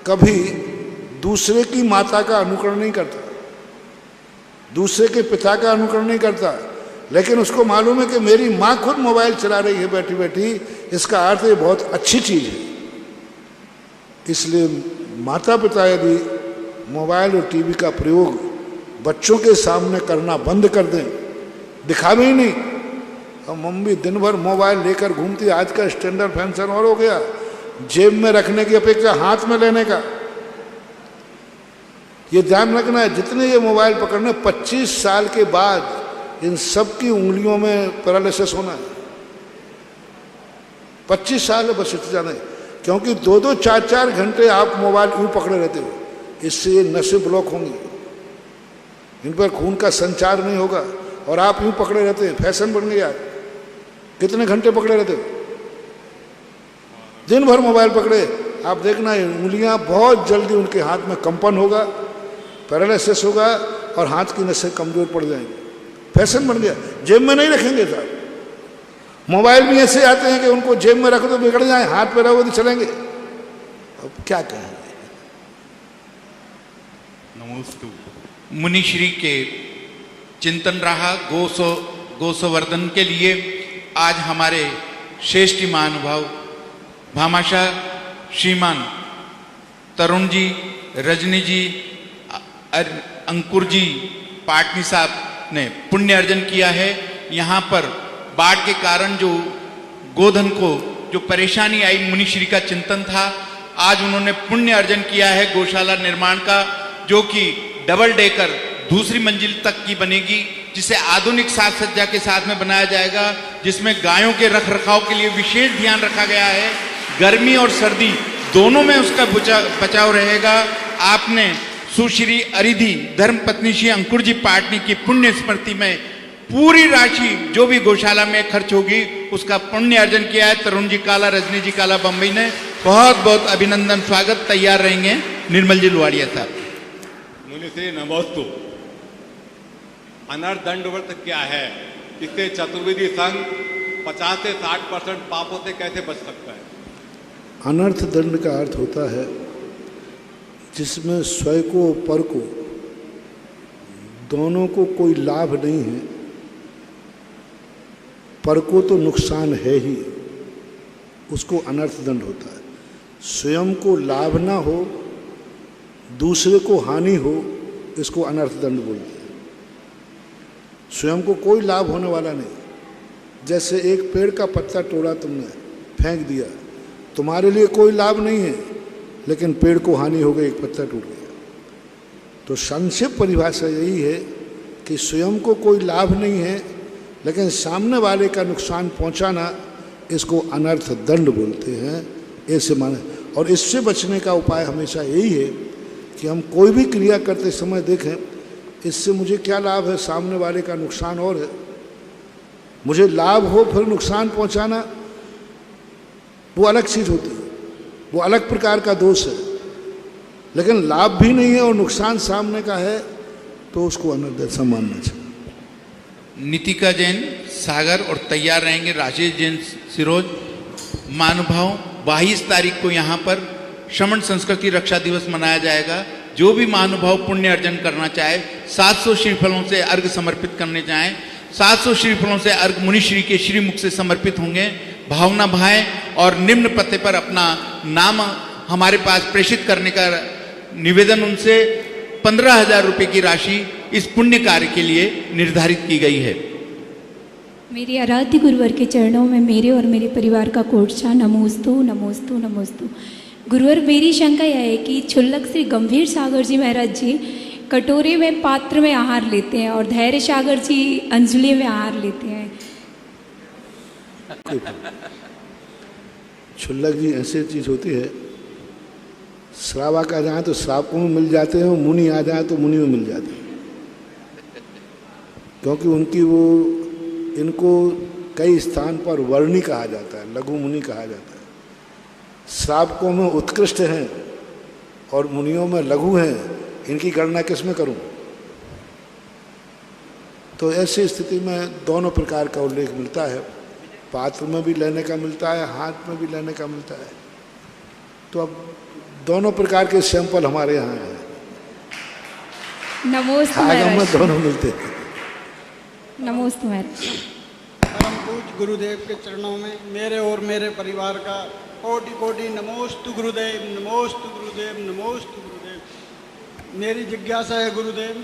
कभी दूसरे की माता का अनुकरण नहीं करता, दूसरे के पिता का अनुकरण नहीं करता, लेकिन उसको मालूम है कि मेरी माँ खुद मोबाइल चला रही है बैठी बैठी, इसका अर्थ ये बहुत अच्छी चीज़ है। इसलिए माता पिता यदि मोबाइल और टीवी का प्रयोग बच्चों के सामने करना बंद कर दें, दिखावे ही नहीं। अब मम्मी दिन भर मोबाइल लेकर घूमती। आज का स्टैंडर्ड फैशन और हो गया, जेब में रखने की अपेक्षा हाथ में लेने का। ये ध्यान रखना है, जितने ये मोबाइल पकड़ने 25 साल के बाद इन सब की उंगलियों में पैरालिसिस होना है। 25 साल है बस इतना नहीं, क्योंकि 2-2, 4-4 घंटे आप मोबाइल यूँ पकड़े रहते हो। इससे ये नसें ब्लॉक होंगी, इन पर खून का संचार नहीं होगा और आप यूँ पकड़े रहते हैं। फैशन बन गया। कितने घंटे पकड़े रहते हो? दिन भर मोबाइल पकड़े। आप देखना उंगलियां बहुत जल्दी उनके हाथ में कंपन होगा, पैरालिसिस होगा और हाथ की नसें कमजोर पड़ जाएंगी। फैशन बन गया। जेब में नहीं रखेंगे साहब। मोबाइल भी ऐसे आते हैं कि उनको जेब में रखो तो बिगड़ जाए, हाथ पे रखो तो चलेंगे। अब क्या कहेंगे। नमोस्तु। मुनिश्री के चिंतन रहा गोसंवर्धन के लिए। आज हमारे श्रेष्ठ महानुभाव भामाशाह श्रीमान तरुण जी, रजनी जी, अंकुर जी पाटनी साहब ने पुण्य अर्जन किया है। यहाँ पर बाढ़ के कारण जो गोधन को जो परेशानी आई, मुनिश्री का चिंतन था, आज उन्होंने पुण्य अर्जन किया है गौशाला निर्माण का, जो कि डबल डेकर दूसरी मंजिल तक की बनेगी, जिसे आधुनिक साज सज्जा के साथ में बनाया जाएगा, जिसमें गायों के रखरखाव के लिए विशेष ध्यान रखा गया है। गर्मी और सर्दी दोनों में उसका बचाव रहेगा। आपने सुश्री अरिधि धर्मपत्नी श्री अंकुर जी पाटनी की पुण्य स्मृति में पूरी राशि जो भी गौशाला में खर्च होगी उसका पुण्य अर्जन किया है। तरुण जी काला, रजनी जी काला बम्बई ने बहुत बहुत अभिनंदन, स्वागत। तैयार रहेंगे निर्मल जी लुवाड़िया साहब। मुनिश्री नमोस्तु। अनर्थ दंड व्रत क्या है? इससे चतुर्वेदी संघ 50 से 60% पापों से कैसे बच सकता है? अनर्थ दंड का अर्थ होता है जिसमें स्वयं को और पर को दोनों को कोई लाभ नहीं है। पर को तो नुकसान है ही, उसको अनर्थ दंड होता है। स्वयं को लाभ ना हो, दूसरे को हानि हो, इसको अनर्थ दंड बोलते हैं। स्वयं को कोई लाभ होने वाला नहीं। जैसे एक पेड़ का पत्ता तोड़ा, तुमने फेंक दिया, तुम्हारे लिए कोई लाभ नहीं है, लेकिन पेड़ को हानि हो गई, एक पत्ता टूट गया। तो संक्षिप्त परिभाषा यही है कि स्वयं को कोई लाभ नहीं है, लेकिन सामने वाले का नुकसान पहुंचाना, इसको अनर्थ दंड बोलते हैं। ऐसे माने, और इससे बचने का उपाय हमेशा यही है कि हम कोई भी क्रिया करते समय देखें इससे मुझे क्या लाभ है, सामने वाले का नुकसान और है। मुझे लाभ हो फिर नुकसान पहुंचाना, वो अलग चीज़ होती है, वो अलग प्रकार का दोष है। लेकिन लाभ भी नहीं है और नुकसान सामने का है, तो उसको अनर्थ मानना चाहिए। नितिका जैन सागर और तैयार रहेंगे राजेश जैन सिरोज। महानुभाव 22 तारीख को यहाँ पर श्रमण संस्कृति रक्षा दिवस मनाया जाएगा। जो भी महानुभाव पुण्य अर्जन करना चाहे, 700 श्रीफलों से अर्घ समर्पित करने चाहें, 700 श्रीफलों से अर्घ मुनिश्री के श्रीमुख से समर्पित होंगे। भावना भाएं और निम्न पते पर अपना नाम हमारे पास प्रेषित करने का निवेदन उनसे 15,000 रुपये की राशि इस पुण्य कार्य के लिए निर्धारित की गई है। मेरे आराध्य गुरुवर के चरणों में मेरे और मेरे परिवार का कोटचा नमोस्तु नमोस्तु नमोस्तु। गुरुवर, मेरी शंका यह है कि क्षुल्लक श्री गंभीर सागर जी महाराज जी कटोरे में, पात्र में आहार लेते हैं और धैर्य सागर जी अंजलि में आहार लेते हैं। क्षुल्लक जी ऐसी चीज होती है, श्रावक आ जाए तो श्रावकों में मिल जाते हैं, मुनि आ जाए तो मुनि में मिल जाते हैं। क्योंकि उनकी वो, इनको कई स्थान पर वर्णी कहा जाता है, लघु मुनि कहा जाता है। श्रावकों में उत्कृष्ट हैं और मुनियों में लघु हैं, इनकी गणना किस में करूं? तो ऐसी स्थिति में दोनों प्रकार का उल्लेख मिलता है, पात्र में भी लेने का मिलता है, हाथ में भी लेने का मिलता है। तो अब दोनों प्रकार के सैंपल हमारे यहाँ हैं। नमोस्तु आगम में दोनों मिलते हैं। नमोस्तु महाराज। परम पूज्य गुरुदेव के चरणों में मेरे और मेरे परिवार का कोटि कोटि नमोस्तु गुरुदेव, नमोस्तु गुरुदेव, नमोस्तु गुरुदेव। मेरी जिज्ञासा है गुरुदेव,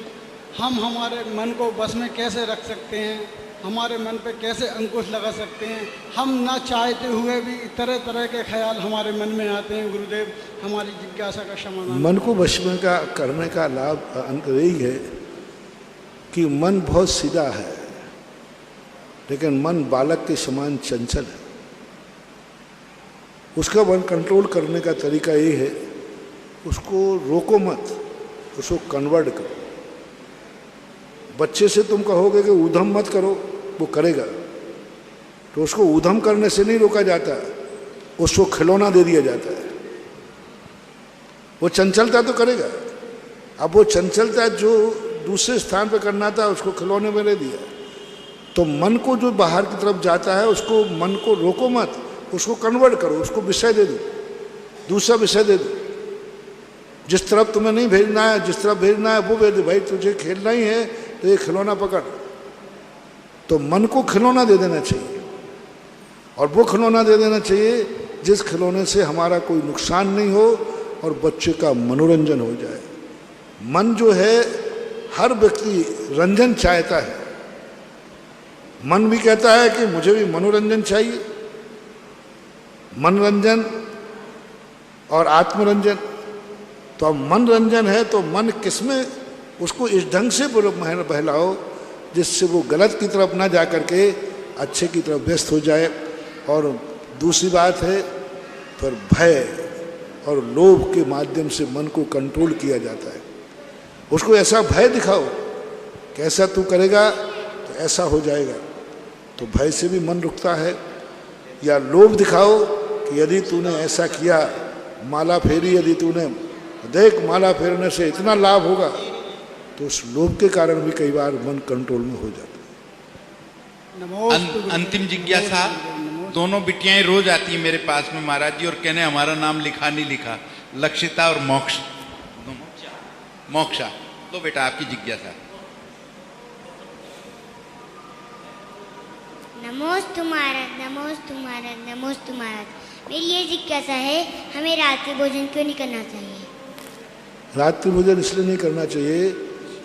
हम हमारे मन को बस में कैसे रख सकते हैं? हमारे मन पे कैसे अंकुश लगा सकते हैं? हम ना चाहते हुए भी तरह तरह के ख्याल हमारे मन में आते हैं गुरुदेव, हमारी जिज्ञासा का समाधान। मन को वश में का करने का लाभ अंतर यही है कि मन बहुत सीधा है, लेकिन मन बालक के समान चंचल है। उसका मन कंट्रोल करने का तरीका ये है, उसको रोको मत, उसको कन्वर्ट करो। बच्चे से तुम कहोगे कि ऊधम मत करो, वो करेगा, तो उसको ऊधम करने से नहीं रोका जाता, उसको खिलौना दे दिया जाता है। वो चंचलता तो करेगा, अब वो चंचलता जो दूसरे स्थान पर करना था उसको खिलौने में दे दिया। तो मन को जो बाहर की तरफ जाता है, उसको मन को रोको मत, उसको कन्वर्ट करो, उसको विषय दे दो, दूसरा विषय दे दो। जिस तरफ तुम्हें नहीं भेजना है, जिस तरफ भेजना है वो भेज दो। भाई तुझे खेलना ही है तो ये खिलौना पकड़, तो मन को खिलौना दे देना चाहिए, और वो खिलौना दे देना चाहिए जिस खिलौने से हमारा कोई नुकसान नहीं हो और बच्चे का मनोरंजन हो जाए। मन जो है, हर व्यक्ति रंजन चाहता है। मन भी कहता है कि मुझे भी मनोरंजन चाहिए। मनोरंजन और आत्मरंजन, तो अब मनोरंजन है तो मन किसमें, उसको इस ढंग से बहलाओ जिससे वो गलत की तरफ ना जा करके अच्छे की तरफ व्यस्त हो जाए। और दूसरी बात है, फिर भय और लोभ के माध्यम से मन को कंट्रोल किया जाता है। उसको ऐसा भय दिखाओ कि ऐसा तू करेगा तो ऐसा हो जाएगा, तो भय से भी मन रुकता है। या लोभ दिखाओ कि यदि तूने ऐसा किया, माला फेरी यदि तूने, देख माला फेरने से इतना लाभ होगा, तो उस लोभ के कारण भी कई बार मन कंट्रोल में हो जाता है। अंतिम जिज्ञासा, दोनों बिटियाएं रोज आती हैं मेरे पास में महाराज जी और कहने हमारा नाम लिखा नहीं लिखा, लक्षिता और मोक्ष, मोक्षा। तो बेटा आपकी जिज्ञासा। नमोस्तु महाराज, नमोस्तु महाराज, नमोस्तु महाराज। मेरी ये जिज्ञासा है, हमें रात्रि भोजन क्यों नहीं करना चाहिए? रात्रि भोजन इसलिए नहीं करना चाहिए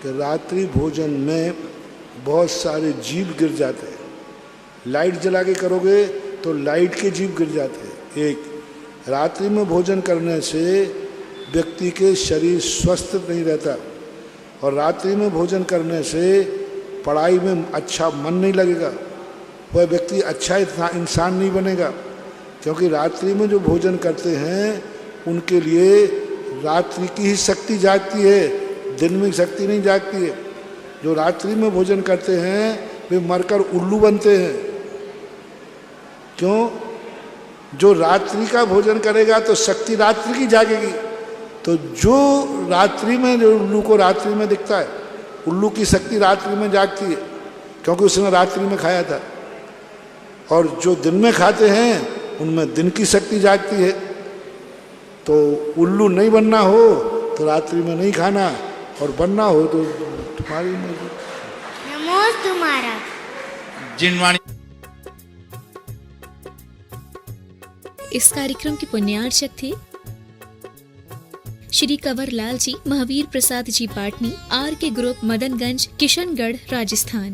कि रात्रि भोजन में बहुत सारे जीव गिर जाते हैं। लाइट जला के करोगे तो लाइट के जीव गिर जाते हैं। एक, रात्रि में भोजन करने से व्यक्ति के शरीर स्वस्थ नहीं रहता, और रात्रि में भोजन करने से पढ़ाई में अच्छा मन नहीं लगेगा, वह व्यक्ति अच्छा इंसान नहीं बनेगा। क्योंकि रात्रि में जो भोजन करते हैं उनके लिए रात्रि की ही शक्ति जागती है, दिन में शक्ति नहीं जागती है। जो रात्रि में भोजन करते हैं वे मरकर उल्लू बनते हैं। क्यों? जो रात्रि का भोजन करेगा तो शक्ति रात्रि की जागेगी। तो जो रात्रि में, जो उल्लू को रात्रि में दिखता है, उल्लू की शक्ति रात्रि में जागती है, क्योंकि उसने रात्रि में खाया था। और जो दिन में खाते हैं उनमें दिन की शक्ति जागती है। तो उल्लू नहीं बनना हो तो रात्रि में नहीं खाना, और बनना हो तो तुम्हारी मर्जी। नमोस्तु महाराज। जिनवाणी। इस कार्यक्रम के पुण्यार्चक थे श्री कंवर लाल जी, महावीर प्रसाद जी पाटनी, आर के ग्रुप, मदनगंज, किशनगढ़, राजस्थान।